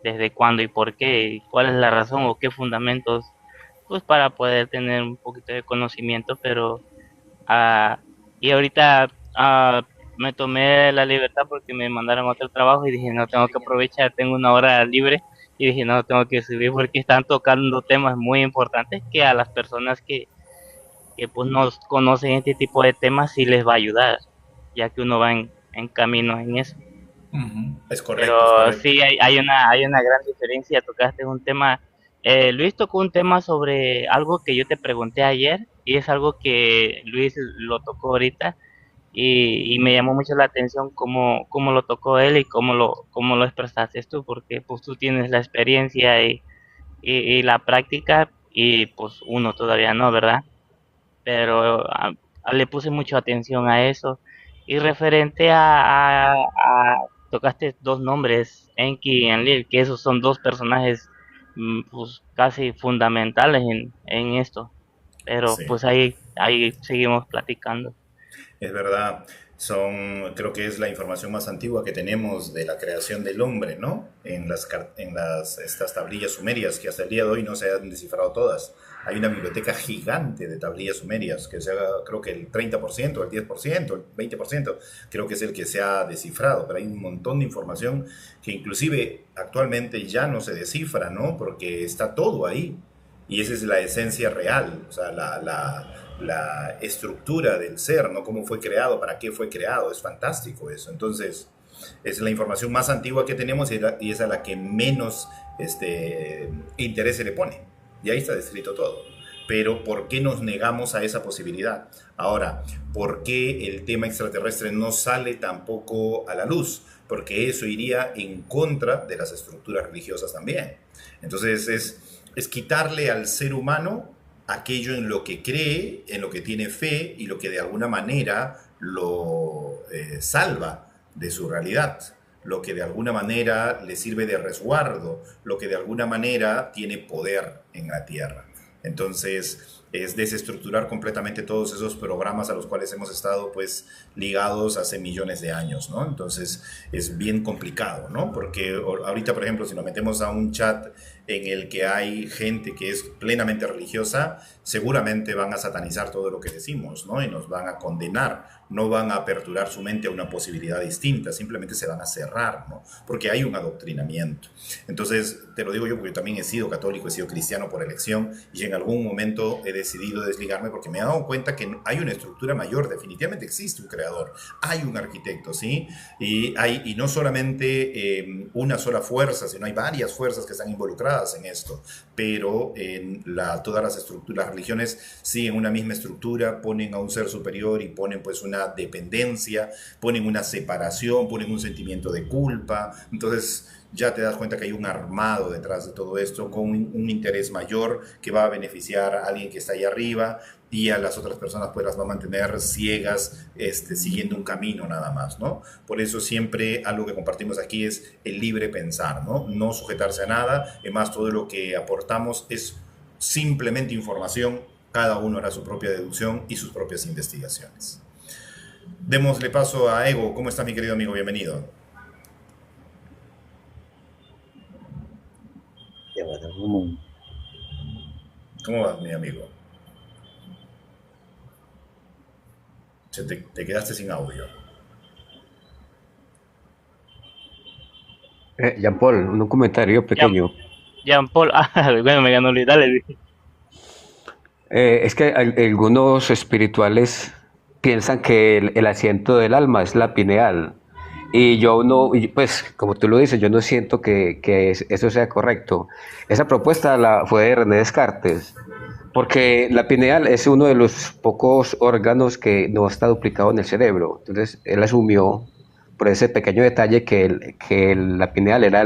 desde cuándo y por qué, y cuál es la razón o qué fundamentos, pues para poder tener un poquito de conocimiento, pero Ah, y ahorita me tomé la libertad porque me mandaron a otro trabajo y dije, no, tengo que aprovechar, tengo una hora libre y dije, no, tengo que subir porque están tocando temas muy importantes que a las personas que pues no conocen este tipo de temas sí les va a ayudar, ya que uno va en camino en eso. Es correcto, es Pero correcto. sí, hay una gran diferencia. Tocaste un tema, Luis tocó un tema sobre algo que yo te pregunté ayer y es algo que Luis lo tocó ahorita y me llamó mucho la atención cómo lo tocó él y cómo lo expresaste tú, porque pues tú tienes la experiencia y la práctica y pues uno todavía no, ¿verdad? Pero le puse mucha atención a eso. Y referente tocaste dos nombres, Enki y Enlil, que esos son dos personajes pues casi fundamentales en esto. Pero Sí. pues ahí seguimos platicando. Es verdad, creo que es la información más antigua que tenemos de la creación del hombre, ¿no? Estas tablillas sumerias que hasta el día de hoy no se han descifrado todas. Hay una biblioteca gigante de tablillas sumerias, creo que el 30%, el 10%, el 20%, creo que es el que se ha descifrado, pero hay un montón de información que inclusive actualmente ya no se descifra, ¿no? Porque está todo ahí. Y esa es la esencia real, o sea, la estructura del ser, ¿no? Cómo fue creado, para qué fue creado, es fantástico eso. Entonces, es la información más antigua que tenemos y es a la que menos interés se le pone. Y ahí está descrito todo. Pero ¿por qué nos negamos a esa posibilidad? Ahora, ¿por qué el tema extraterrestre no sale tampoco a la luz? Porque eso iría en contra de las estructuras religiosas también. Entonces es quitarle al ser humano aquello en lo que cree, en lo que tiene fe y lo que de alguna manera lo salva de su realidad, lo que de alguna manera le sirve de resguardo, lo que de alguna manera tiene poder en la tierra. Entonces es desestructurar completamente todos esos programas a los cuales hemos estado pues ligados hace millones de años, ¿no? Entonces es bien complicado, ¿no? Porque ahorita, por ejemplo, si nos metemos a un chat en el que hay gente que es plenamente religiosa, seguramente van a satanizar todo lo que decimos, ¿no? Y nos van a condenar, no van a aperturar su mente a una posibilidad distinta, simplemente se van a cerrar, ¿no? Porque hay un adoctrinamiento. Entonces, te lo digo yo porque también he sido católico, he sido cristiano por elección y en algún momento he decidido desligarme porque me he dado cuenta que hay una estructura mayor, definitivamente existe un creador, hay un arquitecto, ¿sí? Y no solamente una sola fuerza, sino hay varias fuerzas que están involucradas en esto, pero todas las religiones siguen una misma estructura, ponen a un ser superior y ponen pues una dependencia, ponen una separación, ponen un sentimiento de culpa, entonces ya te das cuenta que hay un armado detrás de todo esto con un interés mayor que va a beneficiar a alguien que está ahí arriba y a las otras personas pues las va a mantener ciegas siguiendo un camino nada más, ¿no? Por eso siempre algo que compartimos aquí es el libre pensar, ¿no? No sujetarse a nada, además todo lo que aportamos es simplemente información, cada uno hará su propia deducción y sus propias investigaciones. Démosle paso a Ego. ¿Cómo está mi querido amigo? Bienvenido. ¿Cómo vas, mi amigo? Te quedaste sin audio. Jean Paul, un comentario Ya, pequeño. Jean Paul, bueno, me ganó Luis, dale. Es que algunos espirituales piensan que el asiento del alma es la pineal. Y yo no, pues como tú lo dices, yo no siento que eso sea correcto. Esa propuesta fue de René Descartes, porque la pineal es uno de los pocos órganos que no está duplicado en el cerebro. Entonces él asumió por ese pequeño detalle la pineal era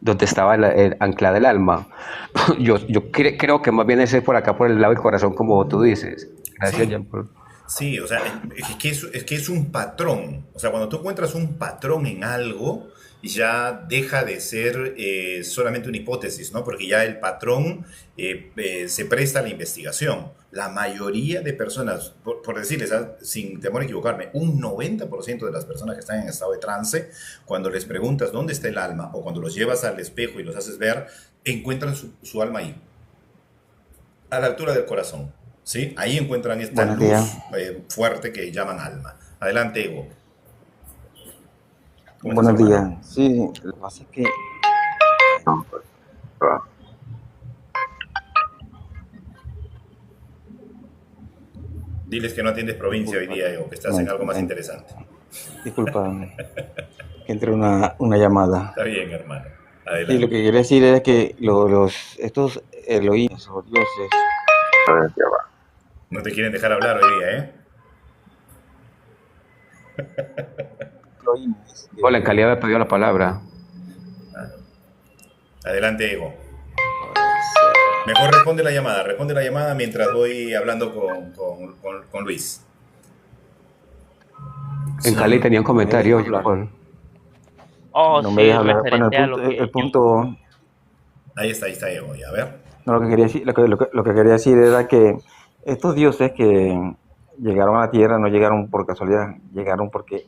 donde estaba anclada el alma. Yo creo que más bien ese por acá, por el lado del corazón, como tú dices. Gracias, Sí, Jean Paul. sí, o sea, es que es un patrón. O sea, cuando tú encuentras un patrón en algo, ya deja de ser solamente una hipótesis, ¿no? Porque ya el patrón se presta a la investigación. La mayoría de personas, por decirles, sin temor a equivocarme, un 90% de las personas que están en estado de trance, cuando les preguntas dónde está el alma o cuando los llevas al espejo y los haces ver, encuentran su alma ahí, a la altura del corazón. ¿Sí? Ahí encuentran esta Buenos luz días. fuerte que llaman alma. Adelante, Ego. ¿Cómo estás, Buenos hermano? días. Sí, lo que pasa es que Diles que no atiendes provincia hoy disculpa, día, Ego, que estás en algo más interesante. disculpa que entre una llamada. Está bien, hermano. Sí, lo Adelante. que quería decir era que estos Elohim, esos dioses, a ver, ya va. No te quieren dejar hablar hoy día, ¿eh? Elohim, Hola, en calidad me pidió la palabra. Adelante, Ego. Mejor responde la llamada mientras voy hablando con Luis. En no, Cali tenía un no me deja comentario, Jean hablar. Paul. Oh, No me sí, deja hablar. Bueno, referente a lo el que... punto, Ahí está Ego, ya, a ver. no, lo que quería decir, lo que quería decir era que estos dioses que llegaron a la tierra no llegaron por casualidad, llegaron porque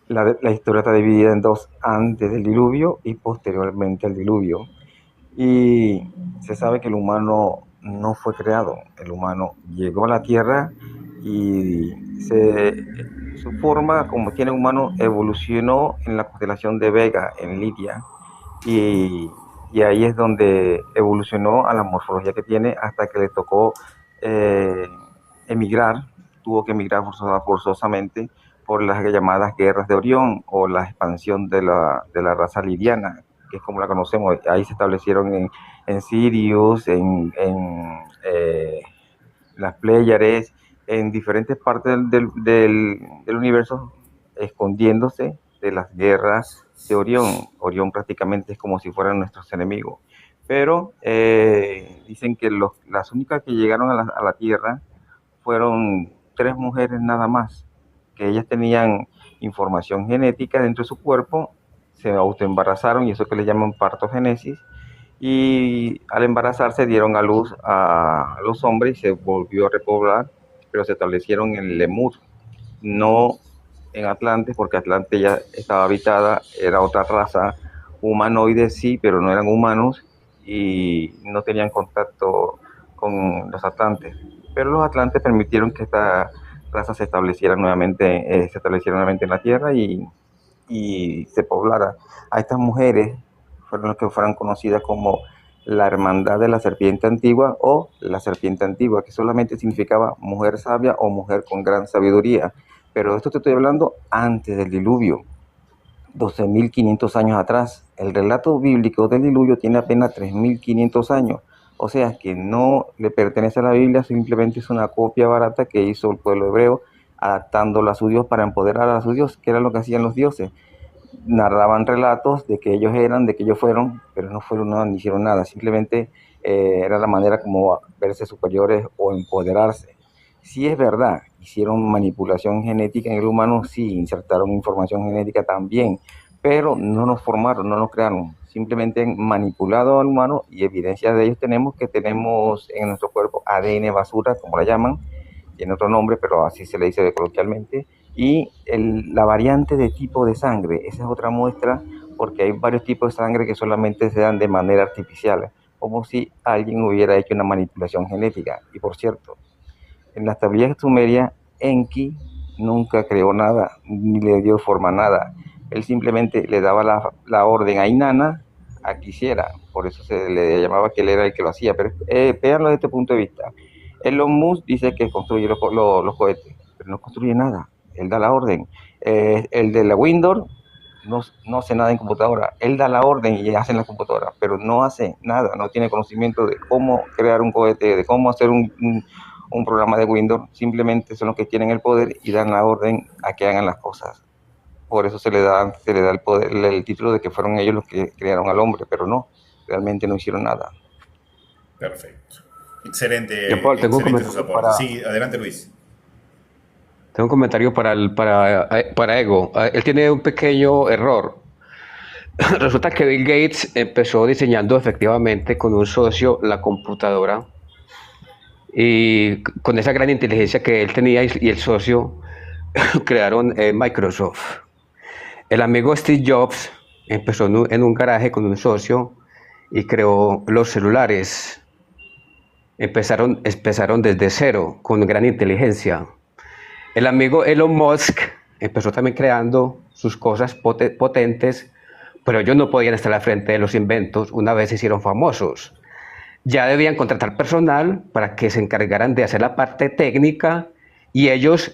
la historia está dividida en dos, antes del diluvio y posteriormente al diluvio. Y se sabe que el humano no fue creado, el humano llegó a la tierra y su forma como tiene humano evolucionó en la constelación de Vega, en Lidia, y, y ahí es donde evolucionó a la morfología que tiene hasta que le tocó eh, emigrar, tuvo que emigrar forzosamente por las llamadas guerras de Orión o la expansión de la raza lidiana, que es como la conocemos. Ahí se establecieron en Sirius, las Pléyades, en diferentes partes del universo, escondiéndose de las guerras de Orión. Orión prácticamente es como si fueran nuestros enemigos. Pero dicen que las únicas que llegaron a la Tierra fueron 3 mujeres nada más, que ellas tenían información genética dentro de su cuerpo, se autoembarazaron y eso que le llaman partogénesis, y al embarazarse dieron a luz a los hombres y se volvió a repoblar, pero se establecieron en Lemur, no en Atlante, porque Atlante ya estaba habitada, era otra raza humanoide, sí, pero no eran humanos y no tenían contacto con los atlantes. Pero los atlantes permitieron que esta raza se estableciera nuevamente en la Tierra y se poblara. A estas mujeres fueron las que fueron conocidas como la Hermandad de la Serpiente Antigua o la Serpiente Antigua, que solamente significaba mujer sabia o mujer con gran sabiduría. Pero esto te estoy hablando antes del diluvio, 12.500 años atrás. El relato bíblico del diluvio tiene apenas 3.500 años. O sea que no le pertenece a la Biblia, simplemente es una copia barata que hizo el pueblo hebreo, adaptándola a su Dios para empoderar a su Dios, que era lo que hacían los dioses. Narraban relatos de que ellos eran, de que ellos fueron, pero no fueron nada, ni hicieron nada. Simplemente era la manera como verse superiores o empoderarse. Si es verdad, hicieron manipulación genética en el humano, sí, insertaron información genética también, pero no nos formaron, no nos crearon, simplemente han manipulado al humano y evidencias de ellos tenemos en nuestro cuerpo ADN basura, como la llaman, tiene otro nombre, pero así se le dice coloquialmente, y la variante de tipo de sangre, esa es otra muestra, porque hay varios tipos de sangre que solamente se dan de manera artificial, como si alguien hubiera hecho una manipulación genética. Y por cierto, en las tablillas sumerias, Enki nunca creó nada, ni le dio forma a nada. Él simplemente le daba la orden a Inanna, a que hiciera, por eso se le llamaba que él era el que lo hacía, pero véanlo desde este punto de vista. Elon Musk dice que construye los cohetes, pero no construye nada, él da la orden. El de la Windows no hace nada en computadora, él da la orden y hace en la computadora, pero no hace nada, no tiene conocimiento de cómo crear un cohete, de cómo hacer un programa de Windows, simplemente son los que tienen el poder y dan la orden a que hagan las cosas. Por eso se le da el poder, el título de que fueron ellos los que crearon al hombre, pero no, realmente no hicieron nada. Perfecto. Excelente, Jean Paul, tengo un excelente sus comentario aportes. Sí, adelante, Luis. tengo un comentario para Ego. Él tiene un pequeño error. Resulta que Bill Gates empezó diseñando efectivamente con un socio la computadora y con esa gran inteligencia que él tenía y el socio crearon Microsoft. El amigo Steve Jobs empezó en un garaje con un socio y creó los celulares. Empezaron desde cero, con gran inteligencia. El amigo Elon Musk empezó también creando sus cosas potentes, pero ellos no podían estar al frente de los inventos una vez se hicieron famosos. Ya debían contratar personal para que se encargaran de hacer la parte técnica y ellos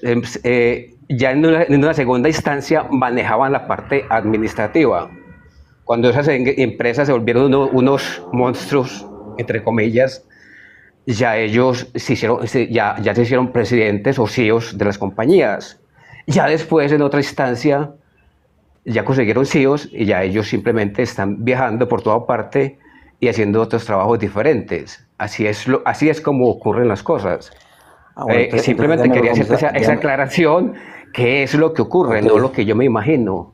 ya en una segunda instancia manejaban la parte administrativa. Cuando esas empresas se volvieron unos monstruos, entre comillas, ya ellos ya se hicieron presidentes o CEOs de las compañías. Ya después, en otra instancia, ya consiguieron CEOs y ya ellos simplemente están viajando por toda parte y haciendo otros trabajos diferentes. Así es como ocurren las cosas. Simplemente quería hacer esa aclaración, qué es lo que ocurre, no lo que yo me imagino.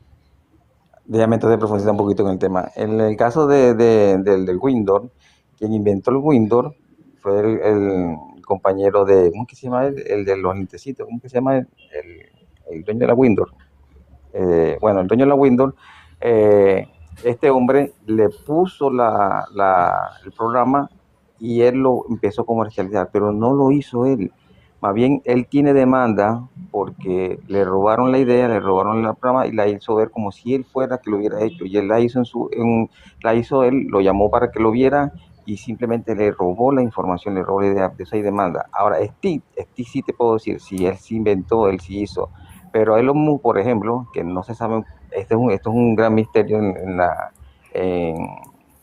Déjame entonces profundizar un poquito en el tema. En el caso del Windows, quien inventó el Windows fue el compañero de, ¿cómo que se llama él? El de los lentecitos, ¿cómo que se llama él? El dueño de la Windows. Bueno, el dueño de la Windows, este hombre le puso el programa y él lo empezó a comercializar, pero no lo hizo él. Más bien, él tiene demanda porque le robaron la idea, le robaron el programa y la hizo ver como si él fuera que lo hubiera hecho. Y él la hizo la hizo él, lo llamó para que lo viera y simplemente le robó la información, le robó la idea, de esa demanda. Ahora, Steve sí te puedo decir, si él sí inventó, él sí hizo. Pero Elon Musk, por ejemplo, que no se sabe, esto es un gran misterio en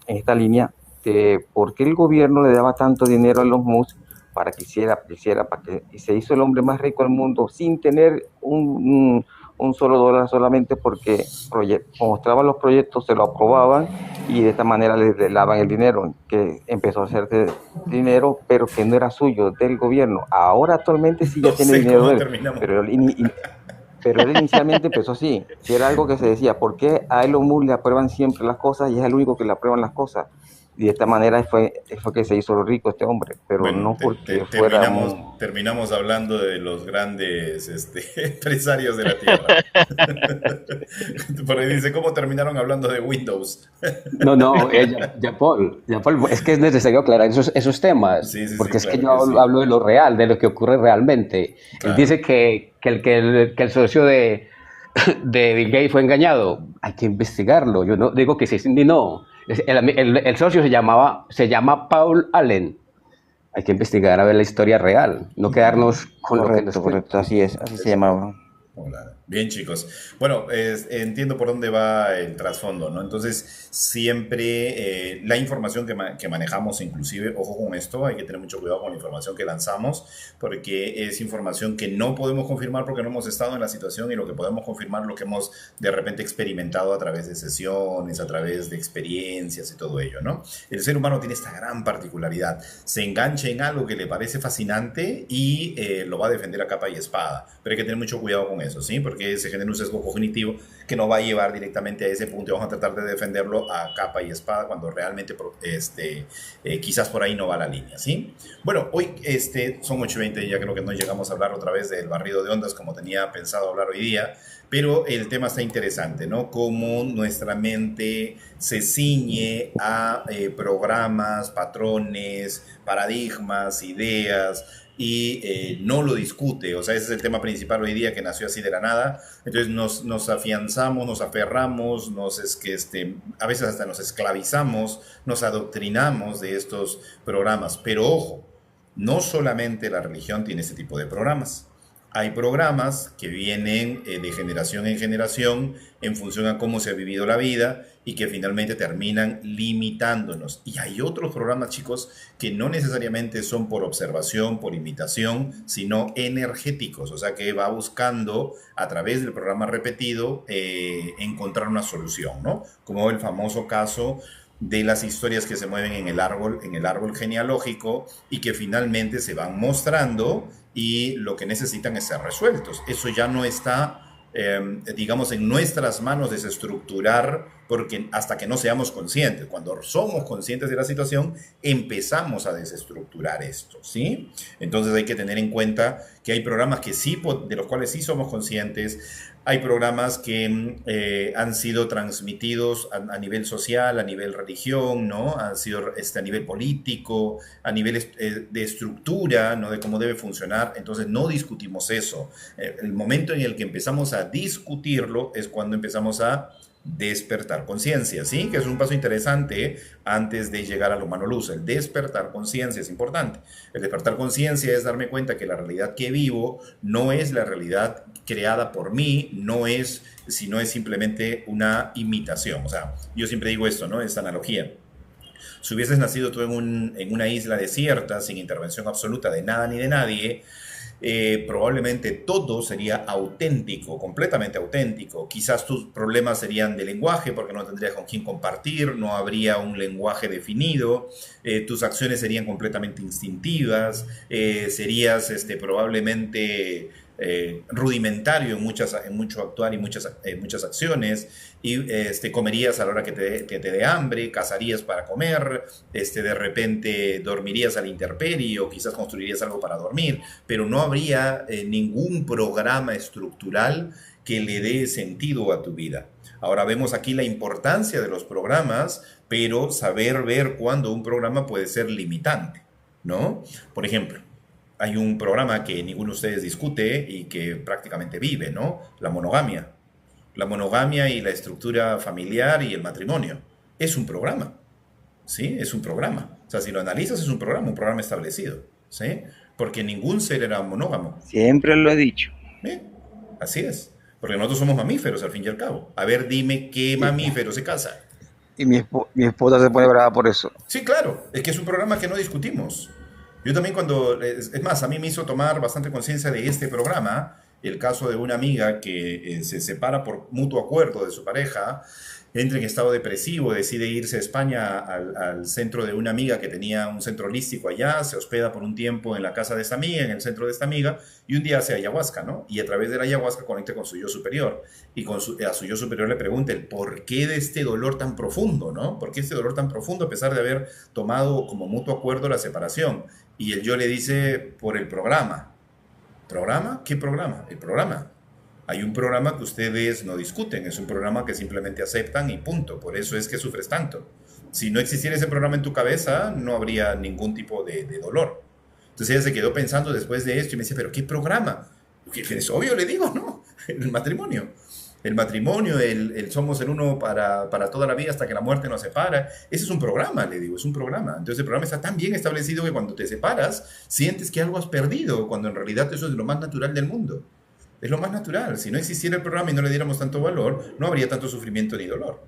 esta línea, de por qué el gobierno le daba tanto dinero a Elon Musk para que hiciera, y se hizo el hombre más rico del mundo sin tener un solo dólar, solamente porque mostraban los proyectos, se lo aprobaban y de esta manera le daban el dinero, que empezó a hacerse dinero, pero que no era suyo, del gobierno. Ahora actualmente sí ya tiene dinero de él, pero él inicialmente empezó así. Si era algo que se decía, ¿por qué a Elon Musk le aprueban siempre las cosas y es el único que le aprueban las cosas? Y de esta manera fue que se hizo rico este hombre, pero bueno, no porque terminamos hablando de los grandes empresarios de la Tierra. Por ahí dice, ¿cómo terminaron hablando de Windows? No, ya Paul, es que es necesario aclarar esos temas, porque es claro que yo hablo de lo real, de lo que ocurre realmente. Claro. Él dice que el socio de Bill Gates fue engañado. Hay que investigarlo. Yo no digo que sí ni no. El socio se llama Paul Allen. Hay que investigar a ver la historia real, no quedarnos con lo que nos cuentan. Correcto, así se llamaba. Hola. Bien, chicos. Bueno, entiendo por dónde va el trasfondo, ¿no? Entonces, siempre la información que manejamos, inclusive, ojo con esto, hay que tener mucho cuidado con la información que lanzamos, porque es información que no podemos confirmar porque no hemos estado en la situación, y lo que podemos confirmar es lo que hemos de repente experimentado a través de sesiones, a través de experiencias y todo ello, ¿no? El ser humano tiene esta gran particularidad. Se engancha en algo que le parece fascinante y lo va a defender a capa y espada, pero hay que tener mucho cuidado con eso, ¿sí? Porque se genera un sesgo cognitivo que nos va a llevar directamente a ese punto y vamos a tratar de defenderlo a capa y espada cuando realmente quizás por ahí no va la línea, ¿sí? Bueno, hoy son 8:20, ya creo que no llegamos a hablar otra vez del barrido de ondas como tenía pensado hablar hoy día, pero el tema está interesante, ¿no? Cómo nuestra mente se ciñe a programas, patrones, paradigmas, ideas, y no lo discute. O sea, ese es el tema principal hoy día, que nació así de la nada. Entonces nos afianzamos, nos aferramos, a veces hasta nos esclavizamos, nos adoctrinamos de estos programas. Pero ojo, no solamente la religión tiene este tipo de programas. Hay programas que vienen de generación en generación en función a cómo se ha vivido la vida y que finalmente terminan limitándonos. Y hay otros programas, chicos, que no necesariamente son por observación, por imitación, sino energéticos. O sea, que va buscando a través del programa repetido encontrar una solución, ¿no? Como el famoso caso de las historias que se mueven en el árbol genealógico y que finalmente se van mostrando y lo que necesitan es ser resueltos. Eso ya no está, digamos, en nuestras manos desestructurar, porque hasta que no seamos conscientes. Cuando somos conscientes de la situación, empezamos a desestructurar esto, ¿sí? Entonces hay que tener en cuenta que hay programas que sí, de los cuales sí somos conscientes. Hay programas que han sido transmitidos a nivel social, a nivel religión, ¿no? Han sido a nivel político, a nivel de estructura, ¿no? De cómo debe funcionar. Entonces no discutimos eso. El momento en el que empezamos a discutirlo es cuando empezamos a despertar conciencia, ¿sí? Que es un paso interesante antes de llegar al humano luz. El despertar conciencia es importante. El despertar conciencia es darme cuenta que la realidad que vivo no es la realidad creada por mí, sino es simplemente una imitación. O sea, yo siempre digo esto, ¿no? Esta analogía. Si hubieses nacido tú en una isla desierta, sin intervención absoluta de nada ni de nadie, probablemente todo sería auténtico, completamente auténtico. Quizás tus problemas serían de lenguaje, porque no tendrías con quién compartir, no habría un lenguaje definido, tus acciones serían completamente instintivas, serías probablemente rudimentario en mucho actuar y muchas acciones, y comerías a la hora que te dé hambre, cazarías para comer, de repente dormirías a la intemperie o quizás construirías algo para dormir, pero no habría ningún programa estructural que le dé sentido a tu vida. Ahora vemos aquí la importancia de los programas, pero saber ver cuándo un programa puede ser limitante, ¿no? Por ejemplo, hay un programa que ninguno de ustedes discute y que prácticamente vive, ¿no? La monogamia. La monogamia y la estructura familiar y el matrimonio. Es un programa, ¿sí? Es un programa. O sea, si lo analizas, es un programa establecido, ¿sí? Porque ningún ser era monógamo. Siempre lo he dicho. ¿Sí? Así es. Porque nosotros somos mamíferos, al fin y al cabo. A ver, dime qué mamífero se casa. Y mi esposa se pone brava por eso. Sí, claro. Es que es un programa que no discutimos. Yo también es más, a mí me hizo tomar bastante conciencia de este programa, el caso de una amiga que se separa por mutuo acuerdo de su pareja, entra en estado depresivo, decide irse a España al centro de una amiga que tenía un centro holístico allá, se hospeda por un tiempo en la casa de esta amiga, en el centro de esta amiga, y un día hace ayahuasca, ¿no? Y a través de la ayahuasca conecta con su yo superior, y a su yo superior le pregunta el por qué de este dolor tan profundo, ¿no? ¿Por qué este dolor tan profundo a pesar de haber tomado como mutuo acuerdo la separación? Y el yo le dice, por el programa. ¿Programa? ¿Qué programa? El programa. Hay un programa que ustedes no discuten, es un programa que simplemente aceptan y punto. Por eso es que sufres tanto. Si no existiera ese programa en tu cabeza, no habría ningún tipo de dolor. Entonces ella se quedó pensando después de esto y me dice, ¿pero qué programa? Es obvio, le digo, ¿no? El matrimonio. El matrimonio, el somos el uno para toda la vida hasta que la muerte nos separa. Ese es un programa, le digo, es un programa. Entonces el programa está tan bien establecido que cuando te separas, sientes que algo has perdido, cuando en realidad eso es lo más natural del mundo. Es lo más natural. Si no existiera el programa y no le diéramos tanto valor, no habría tanto sufrimiento ni dolor.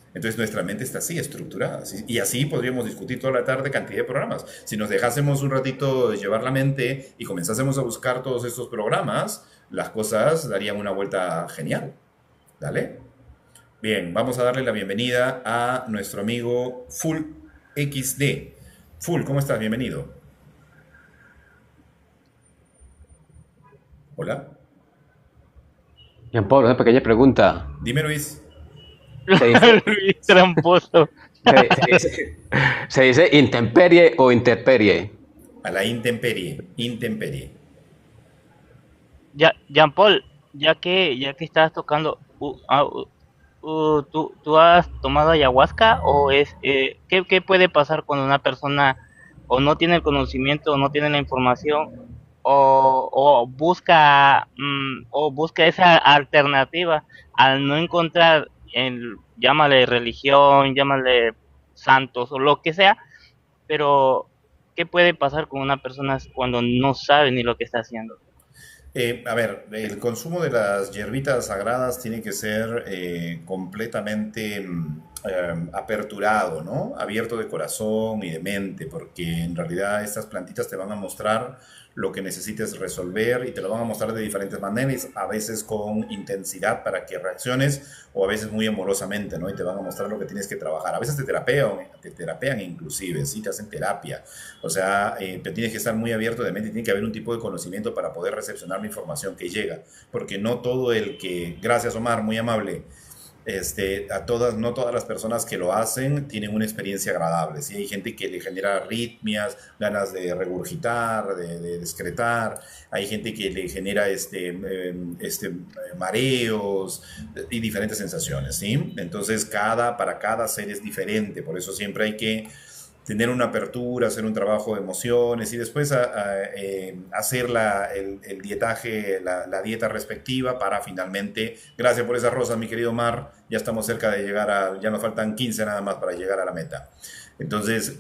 Entonces nuestra mente está así, estructurada. ¿Sí? Y así podríamos discutir toda la tarde cantidad de programas. Si nos dejásemos un ratito llevar la mente y comenzásemos a buscar todos estos programas, las cosas darían una vuelta genial. ¿Dale? Bien, vamos a darle la bienvenida a nuestro amigo Full XD. Full, ¿cómo estás? Bienvenido. Hola. Jean Paul, una pequeña pregunta. Dime, Luis. Se dice, Luis tramposo. se dice intemperie o intemperie. A la intemperie. Intemperie. Ya, Jean Paul, ya que estás tocando, ¿tú has tomado ayahuasca o ¿qué puede pasar cuando una persona o no tiene el conocimiento o no tiene la información o busca esa alternativa al no encontrar llámale religión, llámale santos o lo que sea, pero ¿qué puede pasar con una persona cuando no sabe ni lo que está haciendo? A ver, el consumo de las hierbitas sagradas tiene que ser completamente aperturado, ¿no? Abierto de corazón y de mente, porque en realidad estas plantitas te van a mostrar lo que necesites resolver y te lo van a mostrar de diferentes maneras, a veces con intensidad para que reacciones o a veces muy amorosamente, ¿no? Y te van a mostrar lo que tienes que trabajar. A veces te terapean inclusive, sí, te hacen terapia. O sea, te tienes que estar muy abierto de mente y tiene que haber un tipo de conocimiento para poder recepcionar la información que llega, porque no todo el que, gracias Omar, muy amable, no todas las personas que lo hacen tienen una experiencia agradable. ¿Sí? Hay gente que le genera arritmias, ganas de regurgitar, de excretar. Hay gente que le genera mareos y diferentes sensaciones. ¿Sí? Entonces, para cada ser es diferente. Por eso siempre hay que tener una apertura, hacer un trabajo de emociones y después hacer el dietaje, la dieta respectiva para finalmente, gracias por esas rosas, mi querido Mar, ya estamos cerca de llegar ya nos faltan 15 nada más para llegar a la meta. Entonces,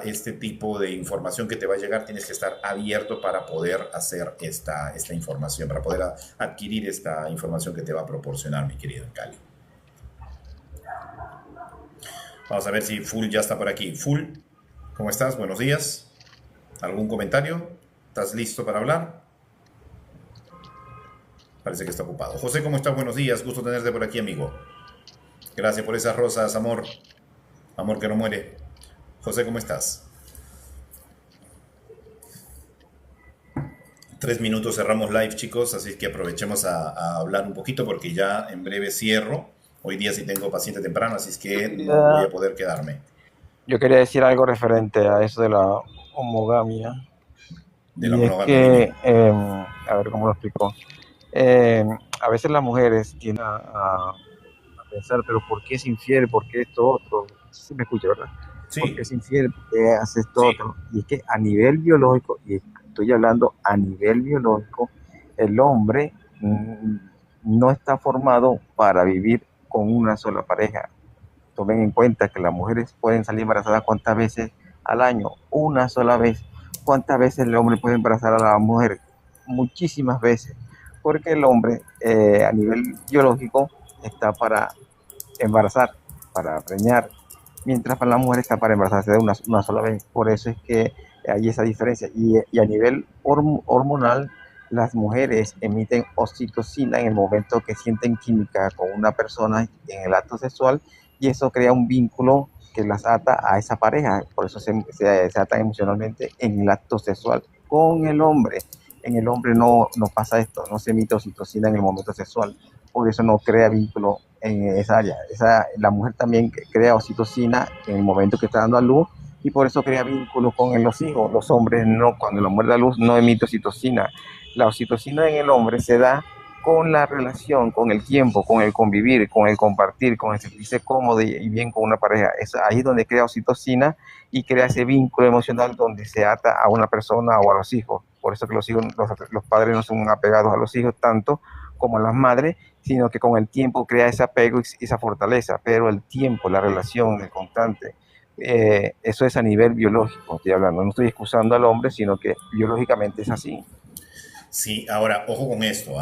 este tipo de información que te va a llegar, tienes que estar abierto para poder hacer esta información, para poder adquirir esta información que te va a proporcionar, mi querido Cali. Vamos a ver si Full ya está por aquí. Full, ¿cómo estás? Buenos días. ¿Algún comentario? ¿Estás listo para hablar? Parece que está ocupado. José, ¿cómo estás? Buenos días. Gusto tenerte por aquí, amigo. Gracias por esas rosas, amor. Amor que no muere. José, ¿cómo estás? 3 minutos cerramos live, chicos, así que aprovechemos a hablar un poquito porque ya en breve cierro. Hoy día sí tengo paciente temprano, así es que no voy a poder quedarme. Yo quería decir algo referente a eso de la homogamia. De la monogamia. A ver cómo lo explico. A veces las mujeres tienden a pensar, pero ¿por qué es infiel? ¿Por qué esto otro? Sí me escucha, ¿verdad? Sí. ¿Por qué es infiel? ¿Por qué hace esto otro? Y es que a nivel biológico, y estoy hablando a nivel biológico, el hombre no está formado para vivir con una sola pareja. Tomen en cuenta que las mujeres pueden salir embarazadas ¿cuántas veces al año? Una sola vez. ¿Cuántas veces el hombre puede embarazar a la mujer? Muchísimas veces. Porque el hombre a nivel biológico está para embarazar, para preñar, mientras para la mujer está para embarazarse de una sola vez. Por eso es que hay esa diferencia. Y a nivel hormonal, las mujeres emiten oxitocina en el momento que sienten química con una persona en el acto sexual y eso crea un vínculo que las ata a esa pareja. Por eso se atan emocionalmente en el acto sexual. Con el hombre, en el hombre no pasa esto, no se emite oxitocina en el momento sexual. Por eso no crea vínculo en esa área. La mujer también crea oxitocina en el momento que está dando a luz y por eso crea vínculo con los hijos. Los hombres no, cuando la mujer da luz no emite oxitocina. La oxitocina en el hombre se da con la relación, con el tiempo, con el convivir, con el compartir, con el sentirse cómodo y bien con una pareja. Es ahí donde crea oxitocina y crea ese vínculo emocional donde se ata a una persona o a los hijos. Por eso que los padres no son apegados a los hijos tanto como a las madres, sino que con el tiempo crea ese apego y esa fortaleza. Pero el tiempo, la relación, el constante, eso es a nivel biológico, estoy hablando. No estoy excusando al hombre, sino que biológicamente es así. Sí, ahora, ojo con esto,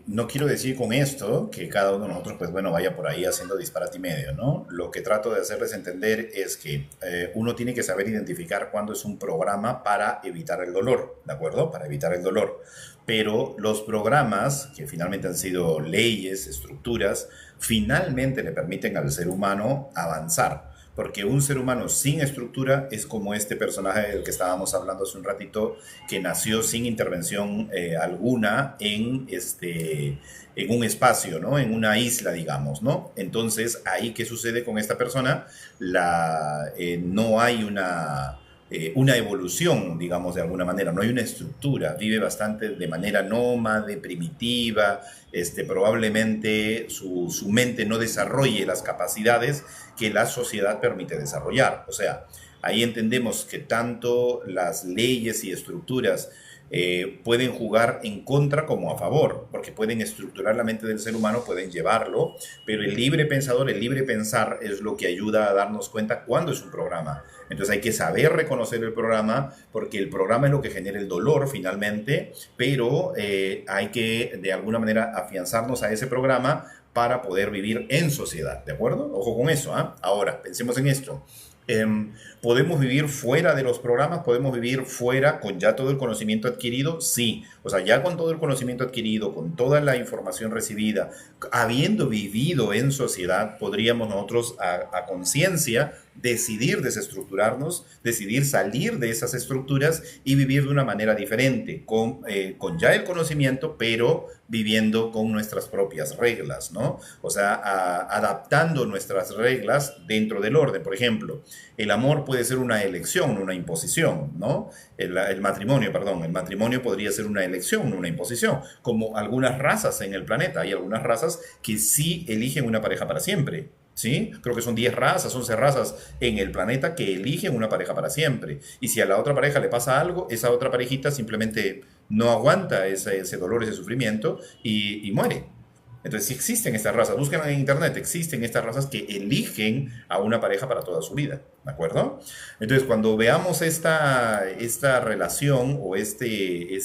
no quiero decir con esto que cada uno de nosotros, pues bueno, vaya por ahí haciendo disparate y medio, ¿no? Lo que trato de hacerles entender es que uno tiene que saber identificar cuándo es un programa para evitar el dolor, ¿de acuerdo? Para evitar el dolor. Pero los programas, que finalmente han sido leyes, estructuras, finalmente le permiten al ser humano avanzar. Porque un ser humano sin estructura es como este personaje del que estábamos hablando hace un ratito, que nació sin intervención alguna en un espacio, ¿no? En una isla, digamos, ¿no? Entonces, ahí, ¿qué sucede con esta persona? No hay una evolución, digamos, de alguna manera, no hay una estructura, vive bastante de manera nómade, primitiva, probablemente su mente no desarrolle las capacidades que la sociedad permite desarrollar. O sea, ahí entendemos que tanto las leyes y estructuras pueden jugar en contra como a favor, porque pueden estructurar la mente del ser humano, pueden llevarlo, pero el libre pensador, el libre pensar es lo que ayuda a darnos cuenta cuándo es un programa. Entonces hay que saber reconocer el programa, porque el programa es lo que genera el dolor finalmente, pero hay que de alguna manera afianzarnos a ese programa para poder vivir en sociedad, ¿de acuerdo? Ojo con eso, ¿eh? Ahora, pensemos en esto. ¿Podemos vivir fuera de los programas? ¿Podemos vivir fuera con ya todo el conocimiento adquirido? Sí. O sea, ya con todo el conocimiento adquirido, con toda la información recibida, habiendo vivido en sociedad, podríamos nosotros a conciencia decidir desestructurarnos, decidir salir de esas estructuras y vivir de una manera diferente, con ya el conocimiento, pero viviendo con nuestras propias reglas, ¿no? O sea, adaptando nuestras reglas dentro del orden. Por ejemplo, el amor puede ser una elección, una imposición, ¿no? El matrimonio, perdón, el matrimonio podría ser una elección, una imposición, como algunas razas en el planeta. Hay algunas razas que sí eligen una pareja para siempre, ¿sí? Creo que son 10 razas, 11 razas en el planeta que eligen una pareja para siempre. Y si a la otra pareja le pasa algo, esa otra parejita simplemente no aguanta ese dolor, ese sufrimiento y muere. Entonces, si existen estas razas, busquen en internet, existen estas razas que eligen a una pareja para toda su vida, ¿de acuerdo? Entonces, cuando veamos esta relación o este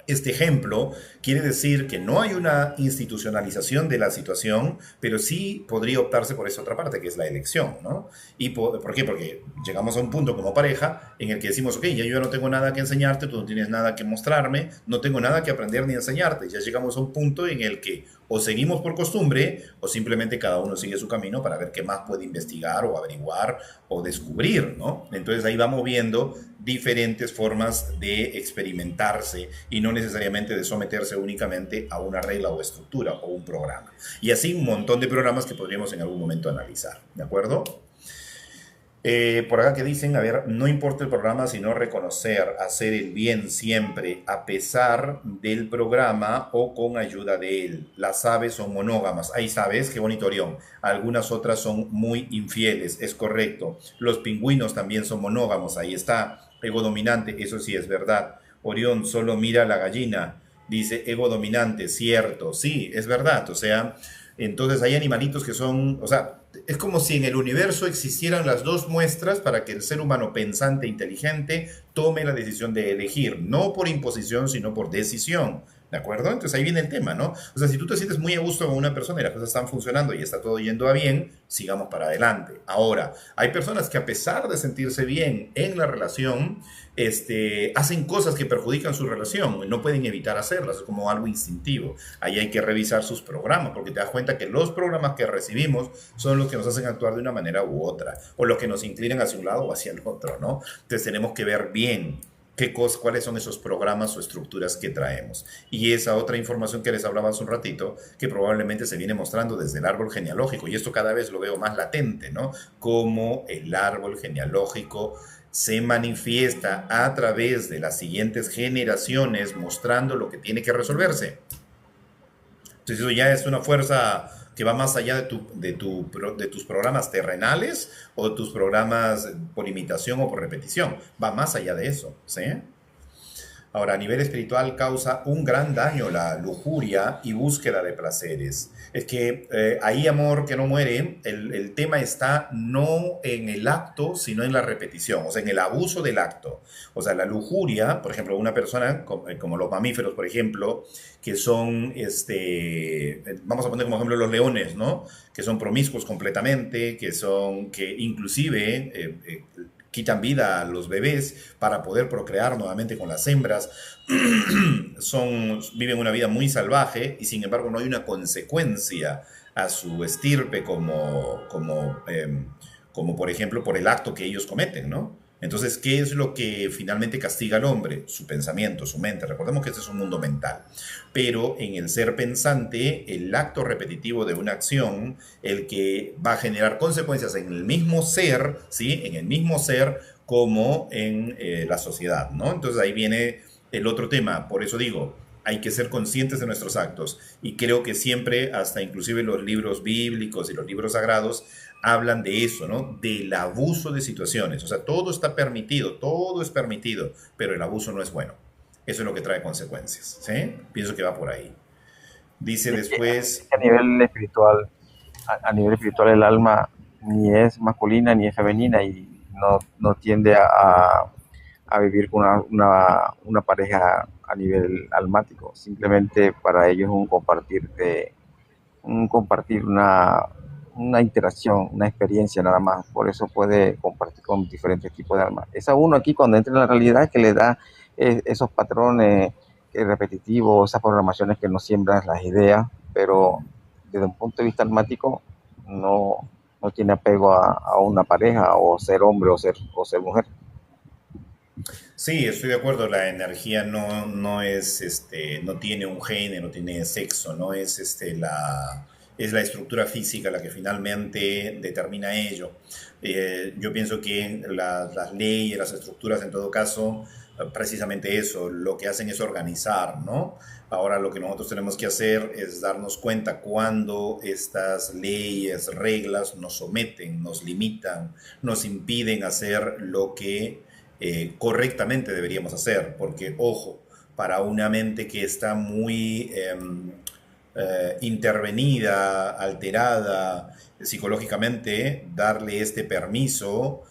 ejemplo, quiere decir que no hay una institucionalización de la situación, pero sí podría optarse por esa otra parte, que es la elección, ¿no? ¿Y por qué? Porque llegamos a un punto como pareja en el que decimos, ok, ya yo no tengo nada que enseñarte, tú no tienes nada que mostrarme, no tengo nada que aprender ni enseñarte. Ya llegamos a un punto en el que o seguimos por costumbre o simplemente cada uno sigue su camino para ver qué más puede investigar o averiguar o descubrir, ¿no? Entonces ahí vamos viendo diferentes formas de experimentarse y no necesariamente de someterse únicamente a una regla o estructura o un programa. Y así un montón de programas que podríamos en algún momento analizar, ¿de acuerdo? Por acá que dicen, a ver, no importa el programa, sino reconocer, hacer el bien siempre, a pesar del programa o con ayuda de él. Las aves son monógamas. Ahí sabes, qué bonito, Orión. Algunas otras son muy infieles, es correcto. Los pingüinos también son monógamos, ahí está. Ego dominante, eso sí es verdad. Orión solo mira a la gallina, dice ego dominante, cierto, sí, es verdad. O sea, entonces hay animalitos que son, o sea, es como si en el universo existieran las dos muestras para que el ser humano pensante e inteligente tome la decisión de elegir, no por imposición, sino por decisión. ¿De acuerdo? Entonces ahí viene el tema, ¿no? O sea, si tú te sientes muy a gusto con una persona y las cosas están funcionando y está todo yendo a bien, sigamos para adelante. Ahora, hay personas que a pesar de sentirse bien en la relación, hacen cosas que perjudican su relación, no pueden evitar hacerlas, es como algo instintivo. Ahí hay que revisar sus programas, porque te das cuenta que los programas que recibimos son los que nos hacen actuar de una manera u otra, o los que nos inclinan hacia un lado o hacia el otro, ¿no? Entonces tenemos que ver bien cuáles son esos programas o estructuras que traemos. Y esa otra información que les hablaba hace un ratito, que probablemente se viene mostrando desde el árbol genealógico, y esto cada vez lo veo más latente, ¿no? Cómo el árbol genealógico se manifiesta a través de las siguientes generaciones mostrando lo que tiene que resolverse. Entonces eso ya es una fuerza que va más allá de tus programas terrenales o de tus programas por imitación o por repetición. Va más allá de eso, ¿sí? Ahora, a nivel espiritual causa un gran daño la lujuria y búsqueda de placeres. Es que ahí, amor que no muere, el tema está no en el acto, sino en la repetición, o sea, en el abuso del acto. O sea, la lujuria, por ejemplo, una persona, como los mamíferos, por ejemplo, que son, vamos a poner como ejemplo los leones, ¿no? Que son promiscuos completamente, que inclusive quitan vida a los bebés para poder procrear nuevamente con las hembras, viven una vida muy salvaje y sin embargo no hay una consecuencia a su estirpe como por ejemplo por el acto que ellos cometen, ¿no? Entonces, ¿qué es lo que finalmente castiga al hombre? Su pensamiento, su mente. Recordemos que este es un mundo mental. Pero en el ser pensante, el acto repetitivo de una acción, el que va a generar consecuencias en el mismo ser, ¿sí? En el mismo ser como en la sociedad, ¿no? Entonces ahí viene el otro tema. Por eso digo, hay que ser conscientes de nuestros actos. Y creo que siempre, hasta inclusive los libros bíblicos y los libros sagrados, hablan de eso, ¿no? Del abuso de situaciones. O sea, todo está permitido, todo es permitido, pero el abuso no es bueno. Eso es lo que trae consecuencias, ¿sí? Pienso que va por ahí. Dice después... A nivel espiritual, a nivel espiritual el alma ni es masculina ni es femenina y no tiende a vivir con una pareja a nivel almático. Simplemente para ellos es un compartir una interacción, una experiencia nada más. Por eso puede compartir con diferentes tipos de almas. Es a uno aquí cuando entra en la realidad que le da esos patrones repetitivos, esas programaciones que nos siembran las ideas, pero desde un punto de vista almático no tiene apego a una pareja o ser hombre o ser mujer. Sí, estoy de acuerdo. La energía no es, no tiene un género, no tiene sexo, no es, es la estructura física la que finalmente determina ello. Yo pienso que las leyes, las estructuras, en todo caso, precisamente eso, lo que hacen es organizar, ¿no? Ahora lo que nosotros tenemos que hacer es darnos cuenta cuando estas leyes, reglas nos someten, nos limitan, nos impiden hacer lo que correctamente deberíamos hacer, porque ojo, para una mente que está muy intervenida, alterada psicológicamente, darle este permiso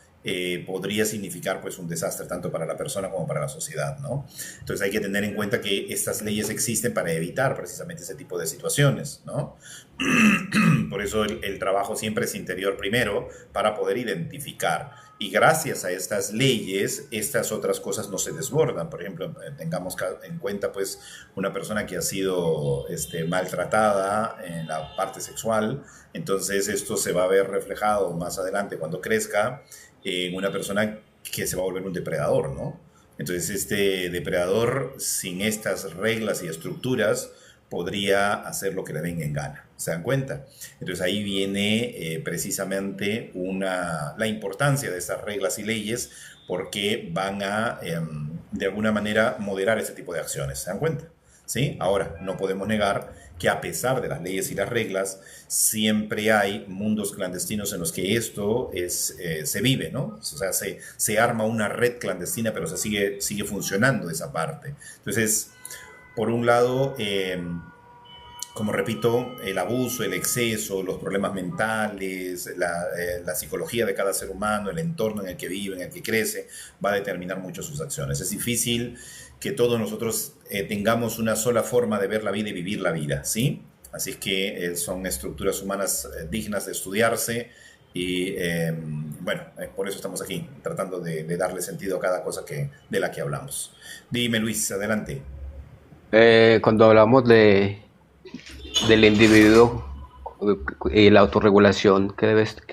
podría significar pues un desastre tanto para la persona como para la sociedad, ¿no? Entonces hay que tener en cuenta que estas leyes existen para evitar precisamente ese tipo de situaciones, ¿no? Por eso el trabajo siempre es interior primero para poder identificar. Y gracias a estas leyes, estas otras cosas no se desbordan. Por ejemplo, tengamos en cuenta pues una persona que ha sido maltratada en la parte sexual, entonces esto se va a ver reflejado más adelante cuando crezca en una persona que se va a volver un depredador, ¿no? Entonces este depredador sin estas reglas y estructuras podría hacer lo que le venga en gana. ¿Se dan cuenta? Entonces ahí viene precisamente la importancia de estas reglas y leyes porque van a, de alguna manera, moderar ese tipo de acciones. ¿Se dan cuenta? ¿Sí? Ahora, no podemos negar que a pesar de las leyes y las reglas, siempre hay mundos clandestinos en los que esto se vive, ¿no? O sea, se arma una red clandestina, pero se sigue funcionando esa parte. Entonces, por un lado, como repito, el abuso, el exceso, los problemas mentales, la psicología de cada ser humano, el entorno en el que vive, en el que crece, va a determinar mucho sus acciones. Es difícil que todos nosotros tengamos una sola forma de ver la vida y vivir la vida, ¿sí? Así es que son estructuras humanas dignas de estudiarse y, bueno, por eso estamos aquí, tratando de darle sentido a cada cosa de la que hablamos. Dime, Luis, adelante. Cuando hablamos del individuo y la autorregulación que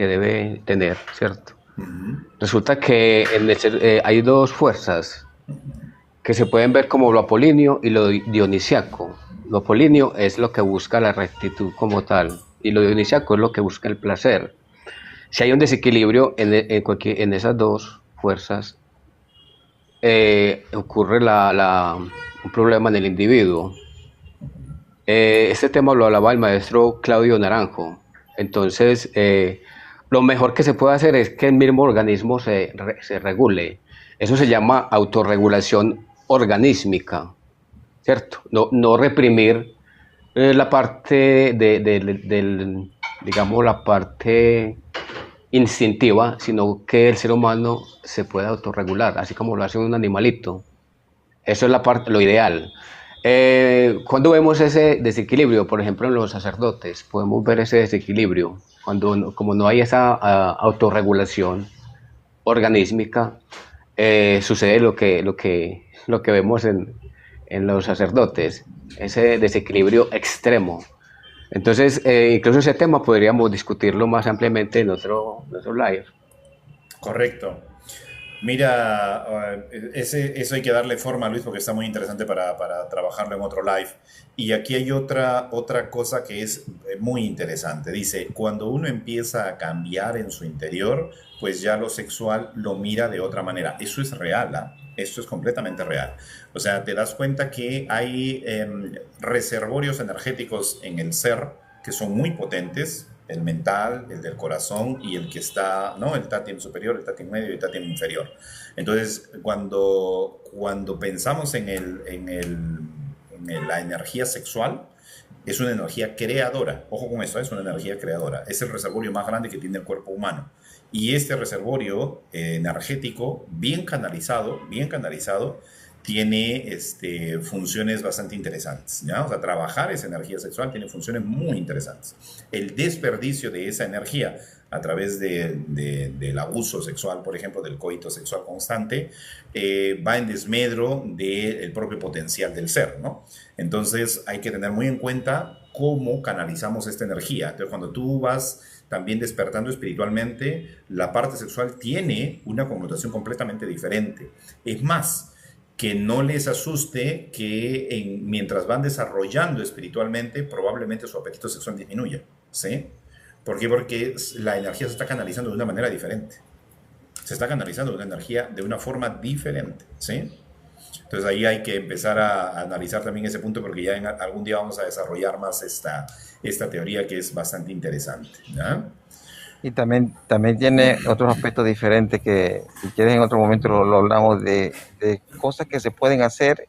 debe tener, ¿cierto? Resulta que hay dos fuerzas que se pueden ver como lo apolíneo y lo dionisiaco. Lo apolíneo es lo que busca la rectitud como tal, y lo dionisiaco es lo que busca el placer. Si hay un desequilibrio en esas dos fuerzas, ocurre un problema en el individuo. Este tema lo hablaba el maestro Claudio Naranjo. Entonces, lo mejor que se puede hacer es que el mismo organismo se regule. Eso se llama autorregulación organísmica, ¿cierto? No reprimir la parte digamos, la parte instintiva, sino que el ser humano se pueda autorregular, así como lo hace un animalito. Eso es lo ideal. Cuando vemos ese desequilibrio, por ejemplo en los sacerdotes, podemos ver ese desequilibrio, como no hay esa autorregulación organísmica, sucede lo que vemos en los sacerdotes, ese desequilibrio extremo. Entonces, incluso ese tema podríamos discutirlo más ampliamente en otro live. Correcto. Mira, eso hay que darle forma, Luis, porque está muy interesante para trabajarlo en otro live. Y aquí hay otra cosa que es muy interesante. Dice, cuando uno empieza a cambiar en su interior, pues ya lo sexual lo mira de otra manera. Eso es real, ¿ah? Esto es completamente real. O sea, te das cuenta que hay reservorios energéticos en el ser que son muy potentes, el mental, el del corazón y el que está, ¿no? El tátim superior, el tátim medio y el tátim inferior. Entonces, cuando pensamos en la energía sexual, es una energía creadora. Ojo con eso, es una energía creadora. Es el reservorio más grande que tiene el cuerpo humano. Y este reservorio energético, bien canalizado, tiene funciones bastante interesantes, ¿ya? O sea, trabajar esa energía sexual tiene funciones muy interesantes. El desperdicio de esa energía a través del abuso sexual, por ejemplo, del coito sexual constante, va en desmedro del propio potencial del ser, ¿no? Entonces hay que tener muy en cuenta cómo canalizamos esta energía. Entonces, cuando tú vas también despertando espiritualmente, la parte sexual tiene una connotación completamente diferente. Es más, que no les asuste que mientras van desarrollando espiritualmente, probablemente su apetito sexual disminuya, ¿sí? ¿Por qué? Porque la energía se está canalizando de una manera diferente. Se está canalizando una energía de una forma diferente, ¿sí? Entonces ahí hay que empezar a analizar también ese punto porque ya algún día vamos a desarrollar más esta teoría que es bastante interesante, ¿ya? Y también tiene otros aspectos diferentes que, si quieres, en otro momento lo hablamos de cosas que se pueden hacer,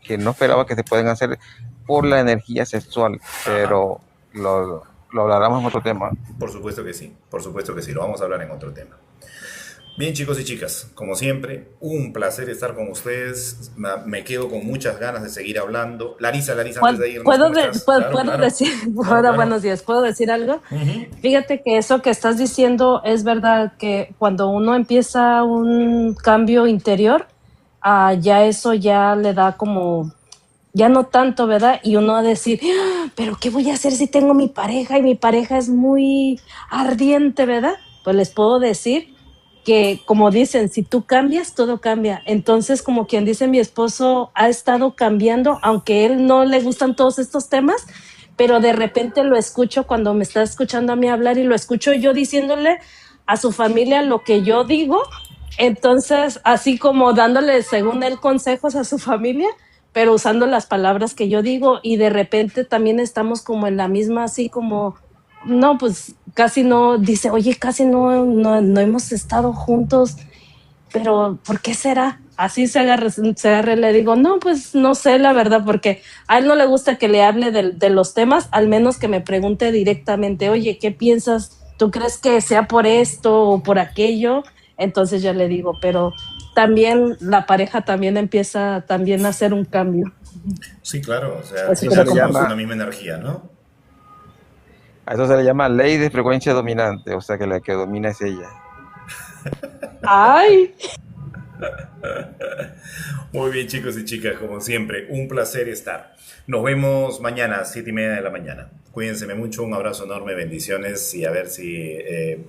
que no esperaba que se pueden hacer por la energía sexual, pero lo hablaremos en otro tema. Por supuesto que sí, lo vamos a hablar en otro tema. Bien, chicos y chicas, como siempre, un placer estar con ustedes. Me quedo con muchas ganas de seguir hablando. Larisa, antes de irnos, ¿Puedo, ¿cómo estás? puedo, Claro, puedo claro. decir, Claro, hola, claro. buenos días, ¿puedo decir algo? Ujú. Fíjate que eso que estás diciendo es verdad, que cuando uno empieza un cambio interior, ya eso ya le da como, ya no tanto, ¿verdad? Y uno va a decir, "Ah, pero ¿qué voy a hacer si tengo mi pareja y mi pareja es muy ardiente, ¿verdad?" Pues les puedo decir que, como dicen, si tú cambias, todo cambia. Entonces, como quien dice, mi esposo ha estado cambiando, aunque él no le gustan todos estos temas, pero de repente lo escucho cuando me está escuchando a mí hablar y lo escucho yo diciéndole a su familia lo que yo digo. Entonces, así como dándole, según él, consejos a su familia, pero usando las palabras que yo digo, y de repente también estamos como en la misma, así como, no, pues casi no, dice, oye, casi no hemos estado juntos, pero ¿por qué será? Así se agarra, le digo, no, pues no sé la verdad, porque a él no le gusta que le hable de los temas, al menos que me pregunte directamente, oye, ¿qué piensas? ¿Tú crees que sea por esto o por aquello? Entonces yo le digo, pero también la pareja también empieza también a hacer un cambio. Sí, claro, o sea, Así Eso que se siempre le como, somos llama, una misma energía, ¿no? a eso se le llama ley de frecuencia dominante, o sea que la que domina es ella. ay, Muy bien, chicos y chicas, como siempre, un placer estar. Nos vemos mañana a 7:30 de la mañana. Cuídense mucho, un abrazo enorme, bendiciones y a ver si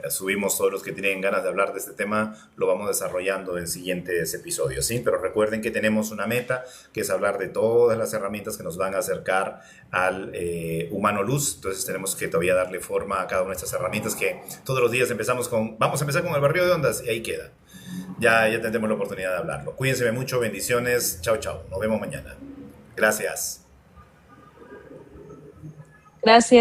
subimos todos los que tienen ganas de hablar de este tema, lo vamos desarrollando en siguientes episodios, ¿sí? Pero recuerden que tenemos una meta, que es hablar de todas las herramientas que nos van a acercar al humano luz. Entonces tenemos que todavía darle forma a cada una de estas herramientas que todos los días vamos a empezar con el barrio de ondas y ahí queda. Ya tendremos la oportunidad de hablarlo. Cuídense mucho, bendiciones, chao, chao. Nos vemos mañana. Gracias. gracias.